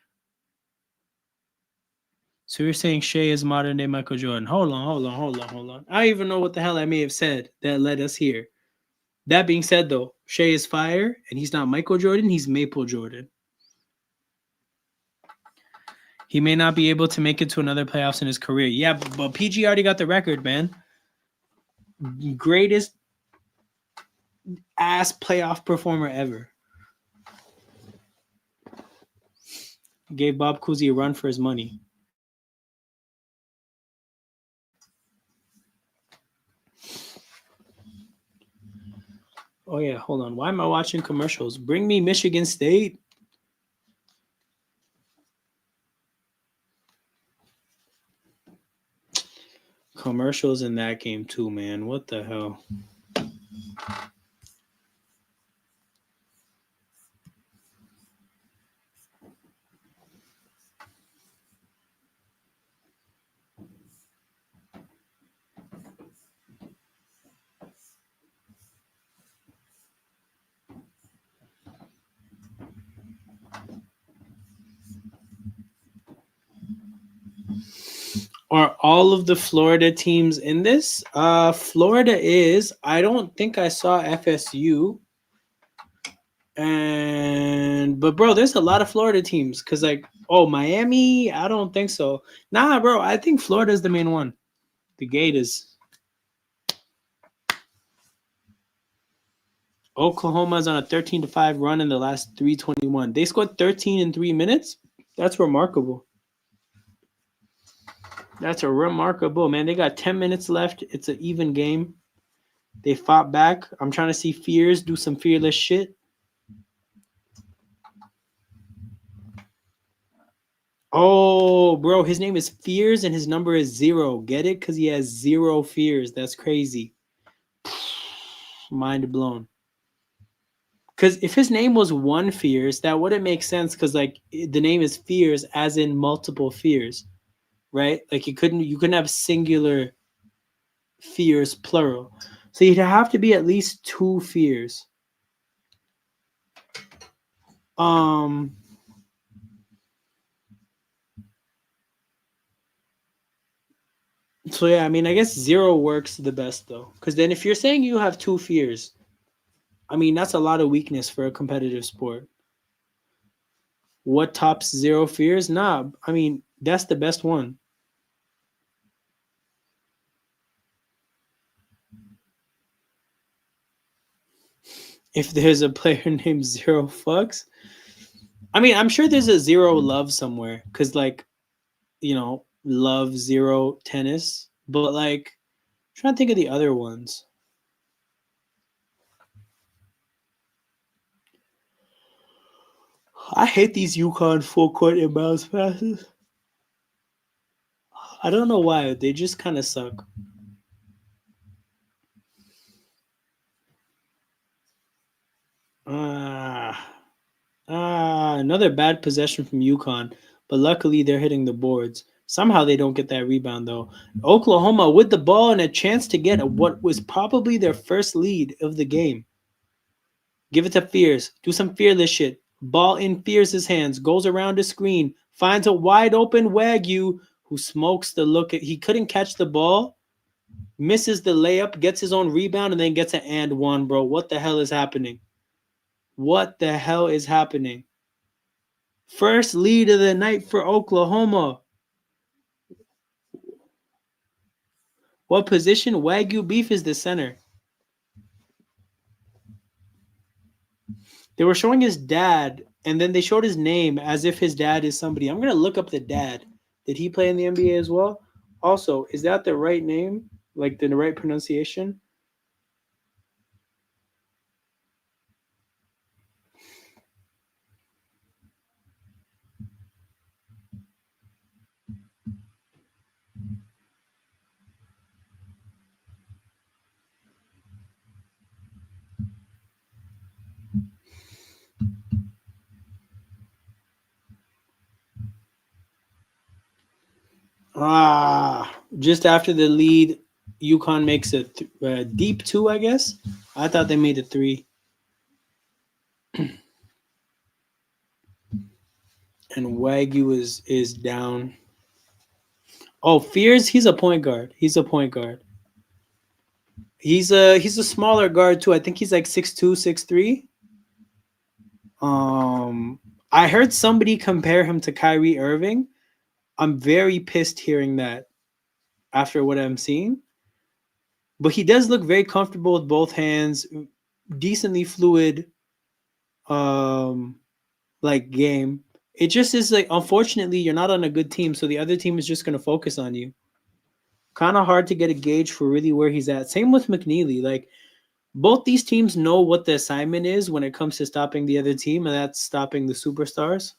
So you're saying Shea is modern day Michael Jordan. Hold on. I don't even know what the hell I may have said that led us here. That being said, though, Shea is fire, and he's not Michael Jordan. He's Maple Jordan. He may not be able to make it to another playoffs in his career. Yeah, but PG already got the record, man. Greatest ass playoff performer ever. Gave Bob Cousy a run for his money. Oh, yeah, hold on. Why am I watching commercials? Bring me Michigan State. Commercials in that game too, man. What the hell? Are all of the Florida teams in this? Florida is. I don't think I saw FSU. But bro, there's a lot of Florida teams, because like, oh, Miami, I don't think so. Nah, bro, I think Florida is the main one. The Gators. Oklahoma's on a 13-5 run in the last 321. They scored 13 in 3 minutes. That's remarkable. That's a remarkable, man. They got 10 minutes left. It's an even game. They fought back. I'm trying to see Fears do some fearless shit. Oh, bro, his name is Fears and his number is 0. Get it? Because he has 0 fears. That's crazy. Mind blown. Because if his name was One Fears, that wouldn't make sense. Because like the name is Fears, as in multiple fears, right? Like you couldn't have singular fears plural. So you'd have to be at least 2 fears. Um. So yeah, I mean, I guess 0 works the best though. Because then if you're saying you have 2 fears, I mean that's a lot of weakness for a competitive sport. What tops 0 fears? Nah, I mean that's the best one. If there's a player named 0 fucks, I mean I'm sure there's a 0 love somewhere. Because like love 0 tennis, but like I'm trying to think of the other ones. I hate these Yukon full court inbounds passes. I don't know why. They just kind of suck. Ah, another bad possession from UConn, but luckily they're hitting the boards. Somehow they don't get that rebound though. Oklahoma with the ball and a chance to get what was probably their first lead of the game. Give it to Fears. Do some fearless shit. Ball in Fears' hands. Goes around the screen. Finds a wide open Wagyu who smokes the look. He couldn't catch the ball. Misses the layup. Gets his own rebound and then gets an and one, bro. What the hell is happening? What the hell is happening? First lead of the night for Oklahoma. What position? Wagyu beef is the center. They were showing his dad, and then they showed his name as if his dad is somebody. I'm gonna look up the dad. Did he play in the NBA as well? Also, is that the right name? Like the right pronunciation? Just after the lead, UConn makes a deep 2, I guess. I thought they made a 3. And Wagyu is down. Oh, Fears, he's a point guard. He's a point guard. He's a smaller guard too. I think he's like 6'2", 6'3". Um, I heard somebody compare him to Kyrie Irving. I'm very pissed hearing that after what I'm seeing. But he does look very comfortable with both hands, decently fluid, um, like game. It just is like unfortunately you're not on a good team, so the other team is just gonna focus on you. Kind of hard to get a gauge for really where he's at. Same with McNeeley. Like both these teams know what the assignment is when it comes to stopping the other team, and that's stopping the superstars.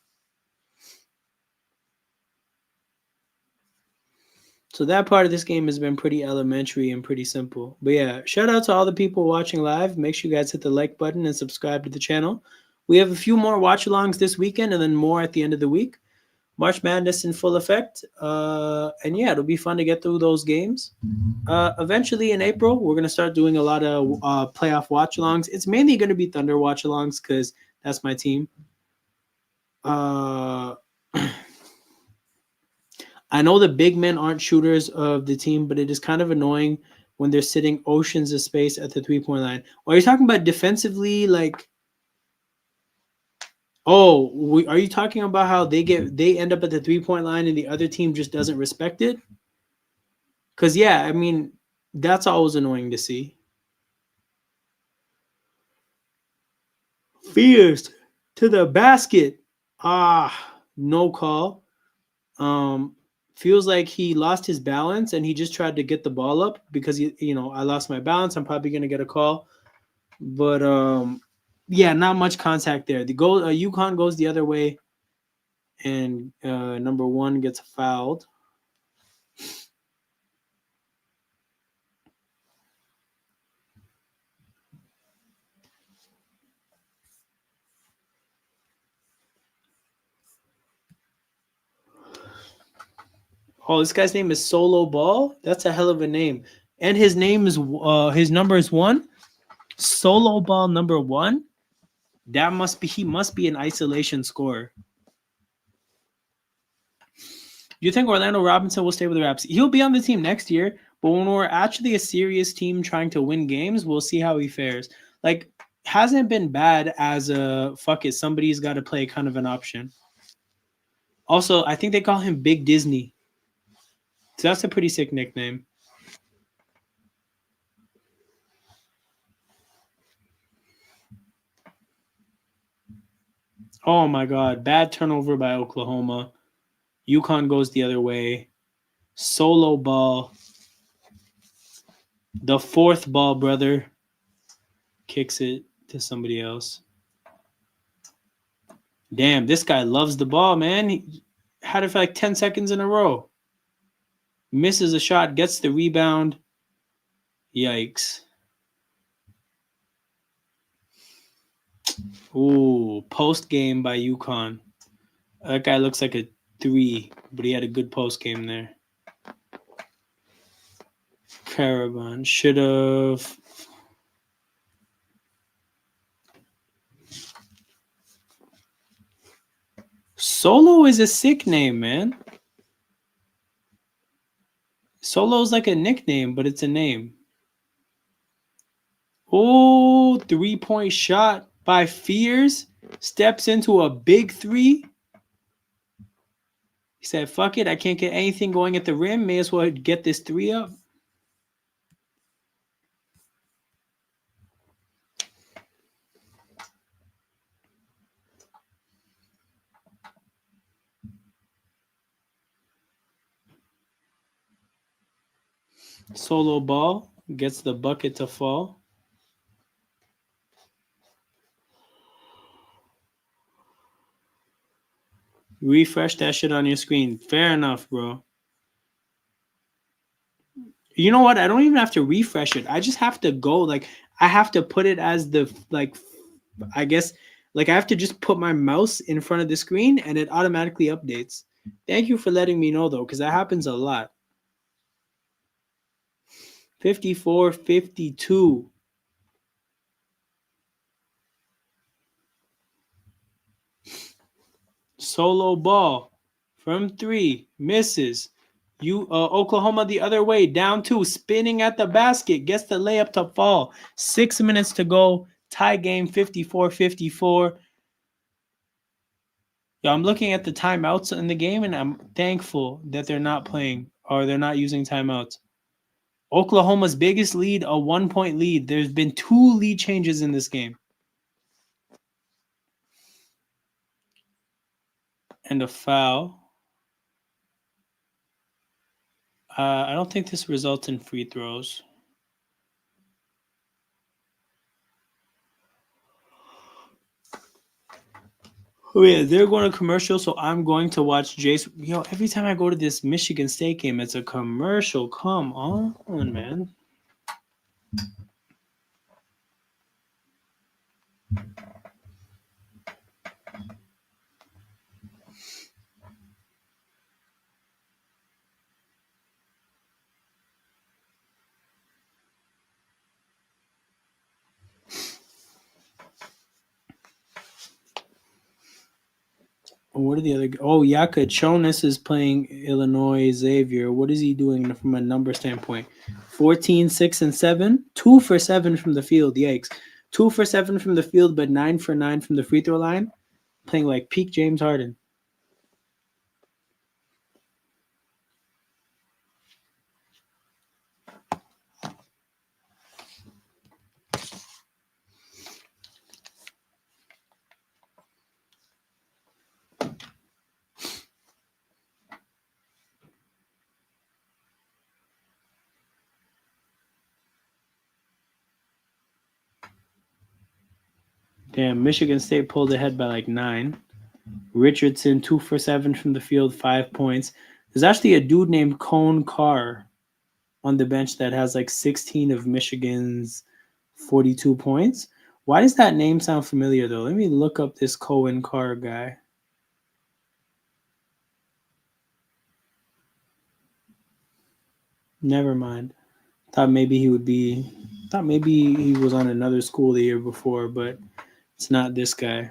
So that part of this game has been pretty elementary and pretty simple. But yeah, shout out to all the people watching live. Make sure you guys hit the like button and subscribe to the channel. We have a few more watch alongs this weekend and then more at the end of the week. March Madness in full effect. And yeah, it'll be fun to get through those games. Eventually in April, we're going to start doing a lot of playoff watch alongs. It's mainly going to be Thunder watch alongs because that's my team. Uh, I know the big men aren't shooters of the team, but it is kind of annoying when they're sitting oceans of space at the 3-point line. Are you talking about defensively? Like, are you talking about how they end up at the 3-point line and the other team just doesn't respect it? Because yeah, I mean that's always annoying to see. Fierce to the basket. No call. Um, feels like he lost his balance and he just tried to get the ball up because I lost my balance. I'm probably gonna get a call, but yeah, not much contact there. The goal, UConn goes the other way, and number one gets fouled. Oh, this guy's name is Solo Ball. That's a hell of a name. And his name is his number is 1. Solo Ball number 1. He must be an isolation scorer. Do you think Orlando Robinson will stay with the Raps? He'll be on the team next year, but when we're actually a serious team trying to win games, we'll see how he fares. Like, hasn't been bad as a fuck it, somebody's got to play kind of an option. Also, I think they call him Big Disney. So that's a pretty sick nickname. Oh my god, bad turnover by Oklahoma. UConn goes the other way. Solo ball. The fourth ball, brother. Kicks it to somebody else. Damn, this guy loves the ball, man. He had it for like 10 seconds in a row. Misses a shot, gets the rebound. Yikes. Ooh, post game by UConn. That guy looks like a 3, but he had a good post game there. Caravan should have. Solo is a sick name, man. Solo's like a nickname, but it's a name. Oh, 3-point shot by Fears. Steps into a big 3. He said, fuck it, I can't get anything going at the rim. May as well get this 3 up. Solo ball. Gets the bucket to fall. Refresh that shit on your screen. Fair enough, bro. You know what? I don't even have to refresh it. I just have to go. Like, I have to put it as the, like, I guess, like, I have to just put my mouse in front of the screen and it automatically updates. Thank you for letting me know, though, because that happens a lot. 54-52. Solo ball from 3. Misses. Oklahoma the other way. Down 2. Spinning at the basket. Gets the layup to fall. 6 minutes to go. Tie game 54-54. Yeah, I'm looking at the timeouts in the game, and I'm thankful that they're not playing or they're not using timeouts. Oklahoma's biggest lead, a 1-point lead. There's been 2 lead changes in this game. And a foul. I don't think this results in free throws. Oh yeah, they're going to commercial, so I'm going to watch Jason. Yo, every time I go to this Michigan State game, it's a commercial. Come on, man. What are the other? Oh, Yaka Chonis is playing Illinois Xavier. What is he doing from a number standpoint? 14, 6, and 7. 2 for 7 from the field. Yikes. 2 for 7 from the field, but 9 for 9 from the free throw line. Playing like peak James Harden. Damn, Michigan State pulled ahead by like 9. Richardson, 2 for 7 from the field, 5 points. There's actually a dude named Cone Carr on the bench that has like 16 of Michigan's 42 points. Why does that name sound familiar, though? Let me look up this Cohen Carr guy. Never mind. Thought maybe he was on another school the year before, but it's not this guy.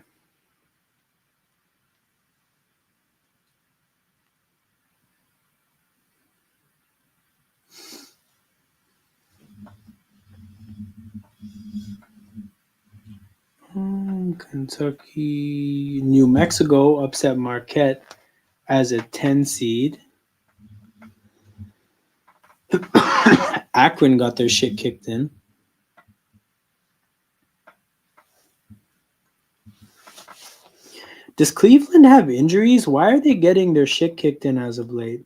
Kentucky, New Mexico upset Marquette as a 10 seed. Akron got their shit kicked in. Does Cleveland have injuries? Why are they getting their shit kicked in as of late?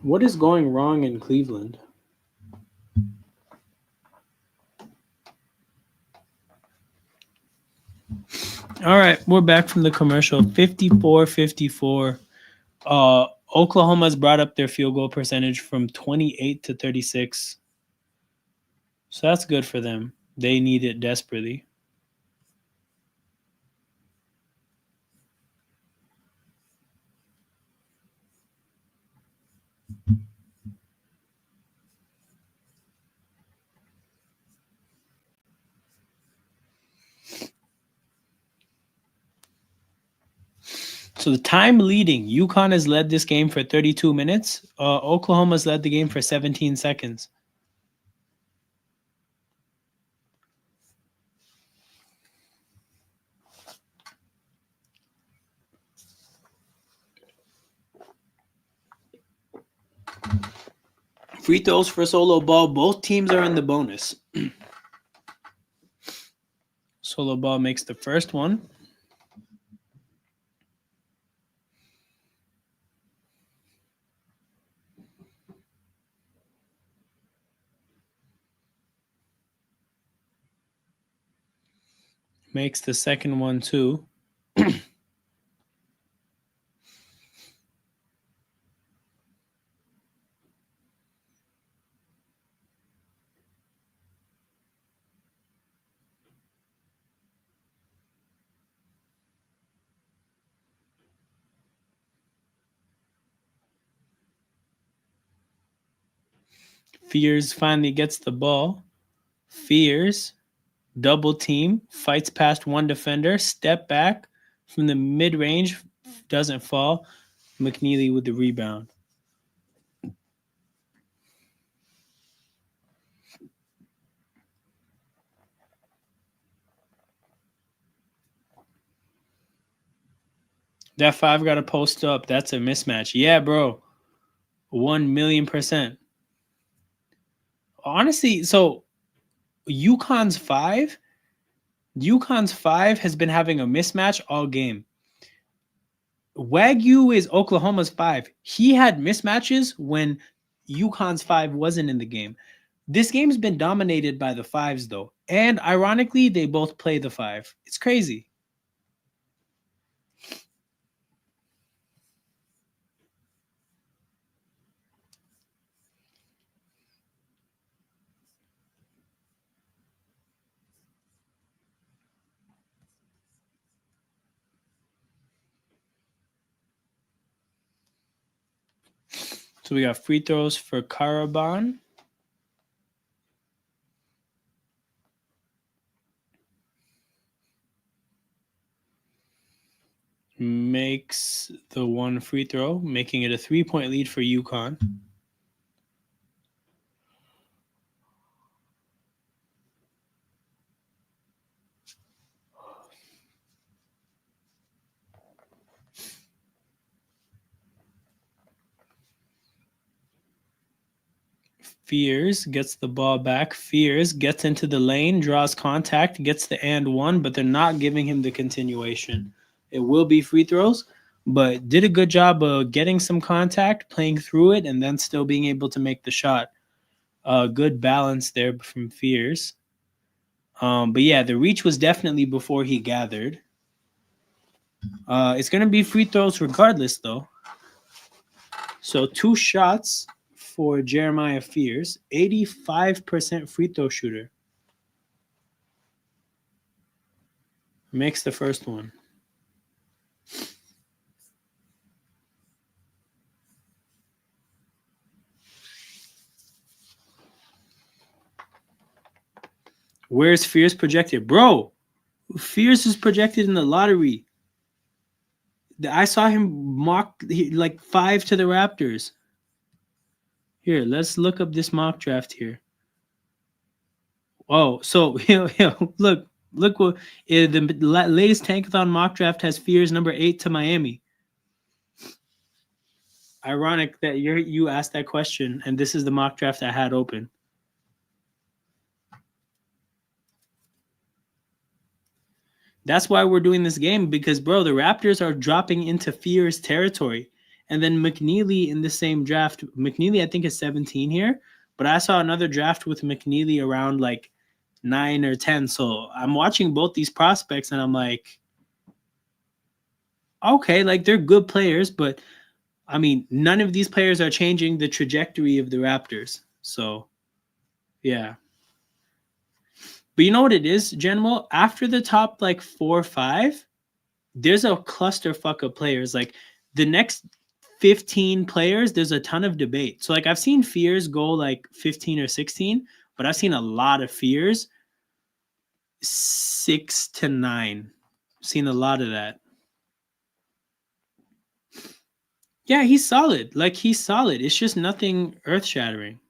What is going wrong in Cleveland? All right, we're back from the commercial. 54-54. Oklahoma's brought up their field goal percentage from 28 to 36. So that's good for them. They need it desperately. So the time leading, UConn has led this game for 32 minutes. Oklahoma's led the game for 17 seconds. Free throws for solo ball. Both teams are in the bonus. Solo ball makes the first one. Makes the second one too. Fears finally gets the ball. Fears, double team, fights past one defender, step back from the mid-range, doesn't fall. McNeeley with the rebound. That 5 got to post up. That's a mismatch. Yeah, bro. 1,000,000%. Honestly, so UConn's 5 has been having a mismatch all game. Wagyu is Oklahoma's 5. He had mismatches when UConn's 5 wasn't in the game. This game's been dominated by the 5s, though. And ironically, they both play the 5. It's crazy. So we got free throws for Caraban. Makes the one free throw, making it a 3-point lead for UConn. Fears gets the ball back. Fears gets into the lane, draws contact, gets the and one, but they're not giving him the continuation. It will be free throws. but did a good job of getting some contact, playing through it, and then still being able to make the shot. Good balance there from Fears. But yeah, the reach was definitely before he gathered. It's going to be free throws regardless, though. So 2 shots for Jeremiah Fears, 85% free throw shooter. Makes the first one. Where's Fears projected? Bro, Fears is projected in the lottery. I saw him mock like 5 to the Raptors. Here, let's look up this mock draft here. Oh, so look what the latest Tankathon mock draft has Fears number 8 to Miami. Ironic that you asked that question, and this is the mock draft I had open. That's why we're doing this game, because, bro, the Raptors are dropping into Fears territory. And then McNeeley in the same draft. McNeeley, I think, is 17 here. But I saw another draft with McNeeley around like 9 or 10. So I'm watching both these prospects, and I'm like, okay, like they're good players. But, I mean, none of these players are changing the trajectory of the Raptors. So, yeah. But you know what it is, General? After the top like 4 or 5, there's a clusterfuck of players. Like the next 15 players, there's a ton of debate. So like I've seen Fears go like 15 or 16, but I've seen a lot of Fears 6 to 9. Seen a lot of that. Yeah, he's solid. Like he's solid. It's just nothing earth-shattering.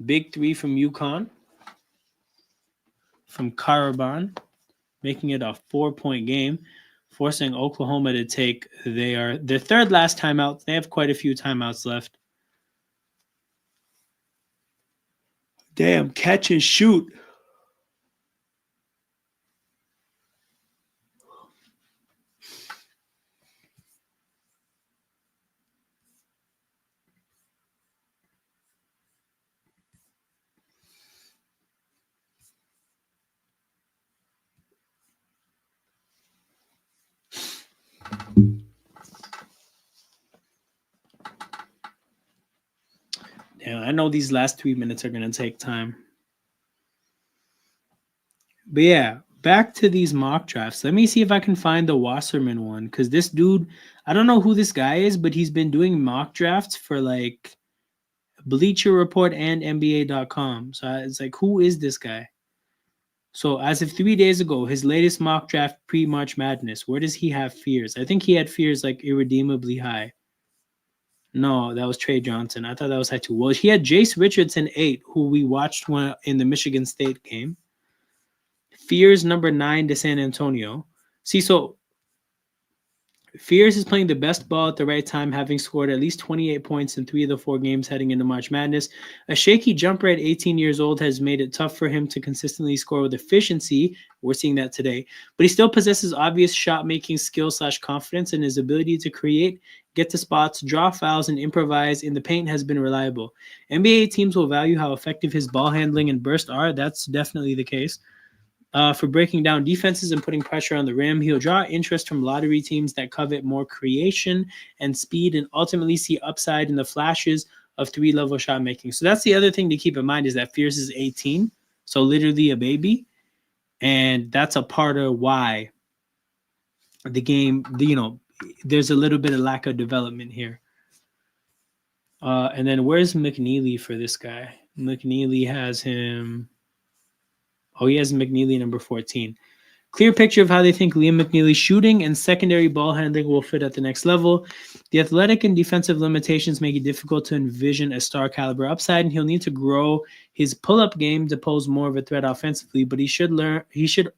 Big 3 from UConn. From Caravan, making it a 4-point game, forcing Oklahoma to take their third last timeout. They have quite a few timeouts left. Damn, catch and shoot. Yeah, I know these last 3 minutes are going to take time. But yeah, back to these mock drafts. Let me see if I can find the Wasserman one, because this dude, I don't know who this guy is, but he's been doing mock drafts for like Bleacher Report and NBA.com. So it's like, who is this guy? So as of 3 days ago, his latest mock draft pre-March Madness, where does he have Fears? I think he had Fears like irredeemably high. No, that was Trey Johnson. I thought that was high too. Well, he had Jace Richardson 8, who we watched in the Michigan State game. Fears number 9 to San Antonio. See, so Fears is playing the best ball at the right time, having scored at least 28 points in 3 of the 4 games heading into March Madness. A shaky jumper at 18 years old has made it tough for him to consistently score with efficiency. We're seeing that today. But he still possesses obvious shot-making skill/confidence, and his ability to create, get to spots, draw fouls, and improvise in the paint has been reliable. NBA teams will value how effective his ball handling and burst are. That's definitely the case. For breaking down defenses and putting pressure on the rim, he'll draw interest from lottery teams that covet more creation and speed and ultimately see upside in the flashes of 3-level shot making. So that's the other thing to keep in mind, is that Fierce is 18, so literally a baby. And that's a part of why the game, there's a little bit of lack of development here. And then where's McNeeley for this guy? McNeeley has him... Oh, he has McNeeley number 14. Clear picture of how they think Liam McNeely's shooting and secondary ball handling will fit at the next level. The athletic and defensive limitations make it difficult to envision a star caliber upside, and he'll need to grow his pull-up game to pose more of a threat offensively, but he should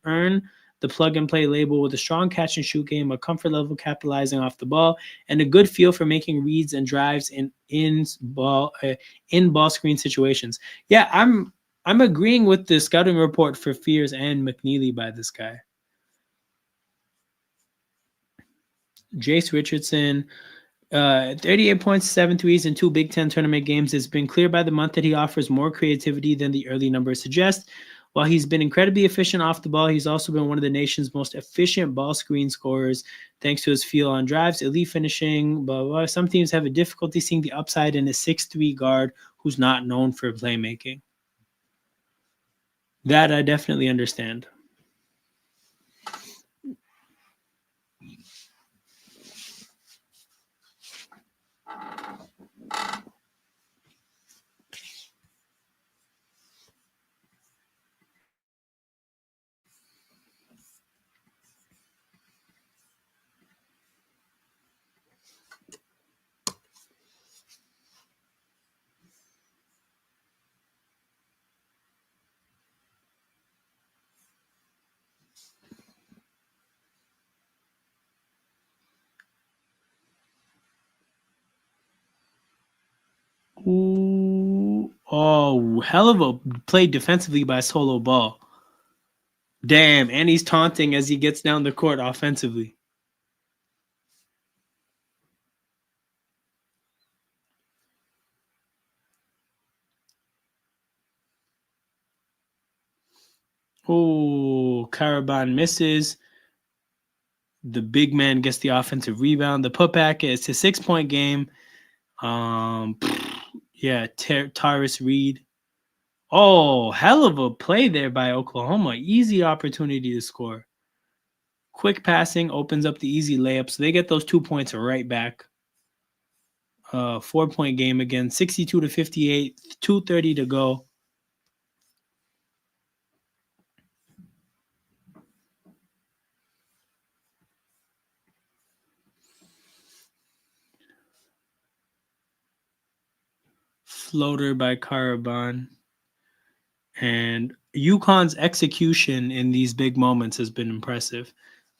earn the plug-and-play label with a strong catch-and-shoot game, a comfort level capitalizing off the ball, and a good feel for making reads and drives in ball screen situations. Yeah, I'm agreeing with the scouting report for Fears and McNeeley by this guy. Jace Richardson, 38 points, 7 threes in 2 Big Ten tournament games. It's been clear by the month that he offers more creativity than the early numbers suggest. While he's been incredibly efficient off the ball, he's also been one of the nation's most efficient ball screen scorers thanks to his feel on drives, elite finishing, blah, blah, blah. Some teams have a difficulty seeing the upside in a 6'3" guard who's not known for playmaking. That I definitely understand. Ooh, oh, hell of a play defensively by Solo Ball. Damn, and he's taunting as he gets down the court offensively. Oh, Caraban misses. The big man gets the offensive rebound. The putback, it's a 6-point game. Yeah, Tyrus Reed. Oh, hell of a play there by Oklahoma. Easy opportunity to score. Quick passing opens up the easy layup, so they get those 2 points right back. 4-point game again, 62-58, 2:30 to go. Floater by Caraban. And UConn's execution in these big moments has been impressive.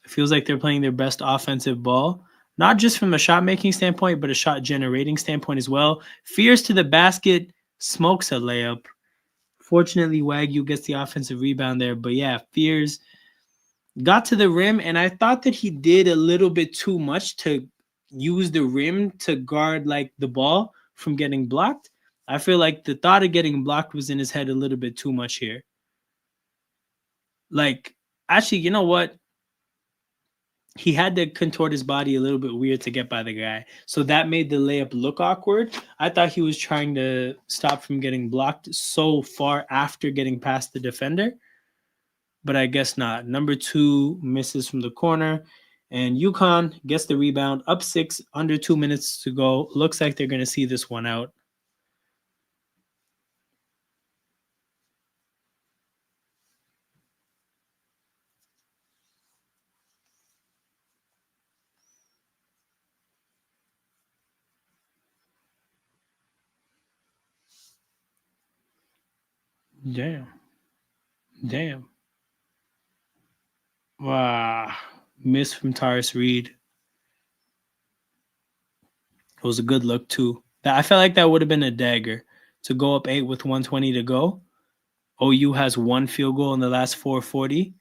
It feels like they're playing their best offensive ball, not just from a shot making standpoint, but a shot generating standpoint as well. Fears to the basket, smokes a layup. Fortunately, Wagyu gets the offensive rebound there. But yeah, Fears got to the rim, and I thought that he did a little bit too much to use the rim to guard like the ball from getting blocked. I feel like the thought of getting blocked was in his head a little bit too much here. Like, actually, you know what? He had to contort his body a little bit weird to get by the guy. So that made the layup look awkward. I thought he was trying to stop from getting blocked so far after getting past the defender, but I guess not. Number 2 misses from the corner, and UConn gets the rebound, up 6, under 2 minutes to go. Looks like they're going to see this one out. Damn. Damn. Wow. Miss from Tyrus Reed. It was a good look, too. I felt like that would have been a dagger to go up 8 with 120 to go. OU has 1 field goal in the last 4:40.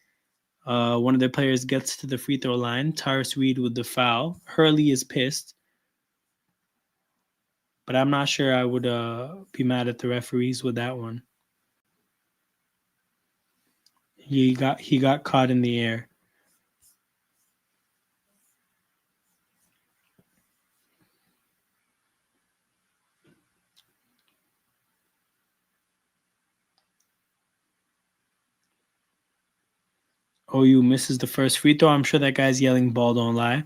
One of their players gets to the free throw line. Tyrus Reed with the foul. Hurley is pissed. But I'm not sure I would be mad at the referees with that one. He got caught in the air. OU misses the first free throw. I'm sure that guy's yelling "ball don't lie."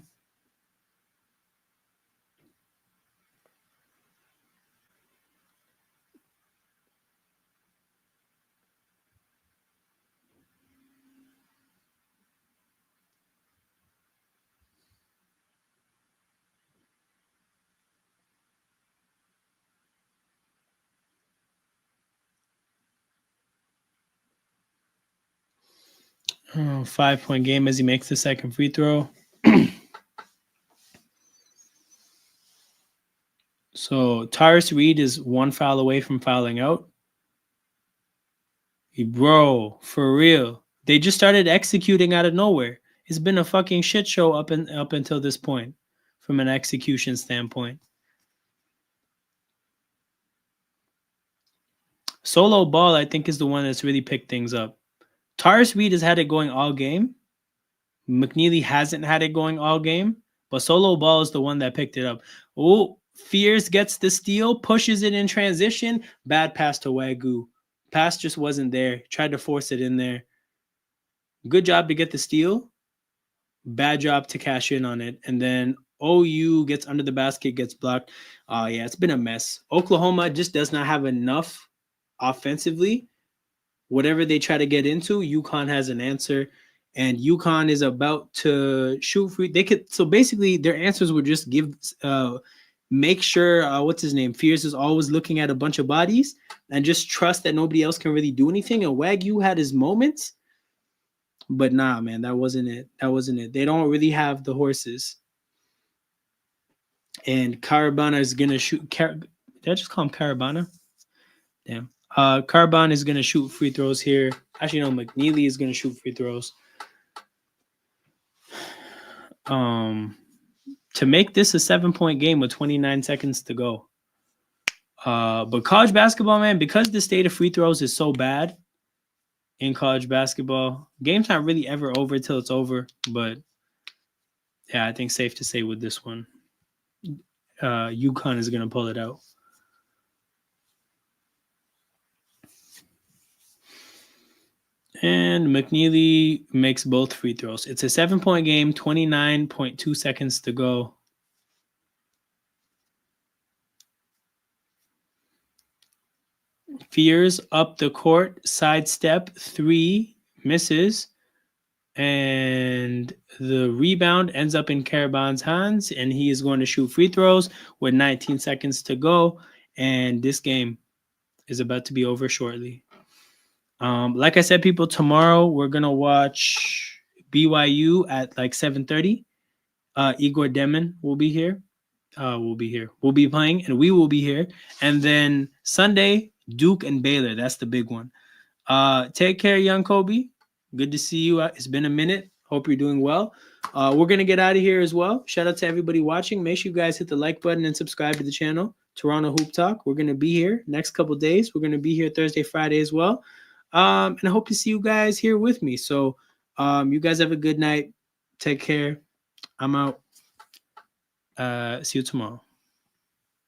Oh, 5-point game as he makes the second free throw. So Tyrus Reed is 1 foul away from fouling out. Bro, for real. They just started executing out of nowhere. It's been a fucking shit show up until this point from an execution standpoint. Solo Ball, I think, is the one that's really picked things up. Taurus Reed has had it going all game. McNeeley hasn't had it going all game, but Solo Ball is the one that picked it up. Oh, Fears gets the steal, pushes it in transition. Bad pass to Wagyu. Pass just wasn't there. Tried to force it in there. Good job to get the steal. Bad job to cash in on it. And then OU gets under the basket, gets blocked. Yeah, it's been a mess. Oklahoma just does not have enough offensively. Whatever they try to get into, UConn has an answer. And UConn is about to shoot free. They could, so basically their answers would just make sure what's his name? Fears is always looking at a bunch of bodies and just trust that nobody else can really do anything. And Wagyu had his moments. But nah, man, that wasn't it. That wasn't it. They don't really have the horses. And Caravana is gonna shoot. Did I just call him Caravana? Damn. Caravana is gonna shoot free throws here. Actually, no, McNeeley is gonna shoot free throws. To make this a 7-point game with 29 seconds to go. But college basketball, man, because the state of free throws is so bad in college basketball, game's not really ever over till it's over. But yeah, I think safe to say with this one, UConn is gonna pull it out. And McNeeley makes both free throws. It's a 7-point game, 29.2 seconds to go. Fears up the court, sidestep, 3, misses. And the rebound ends up in Caravan's hands, and he is going to shoot free throws with 19 seconds to go. And this game is about to be over shortly. Like I said, people, tomorrow we're gonna watch BYU at like 7:30. Igor Demon will be here. We'll be playing, and we will be here. And then Sunday, Duke and Baylor. That's the big one. Take care, young Kobe. Good to see you. It's been a minute. Hope you're doing well. We're gonna get out of here as well. Shout out to everybody watching. Make sure you guys hit the like button and subscribe to the channel. Toronto Hoop Talk. We're gonna be here next couple days. We're gonna be here Thursday, Friday as well. And I hope to see you guys here with me. So you guys have a good night. Take care. I'm out. See you tomorrow.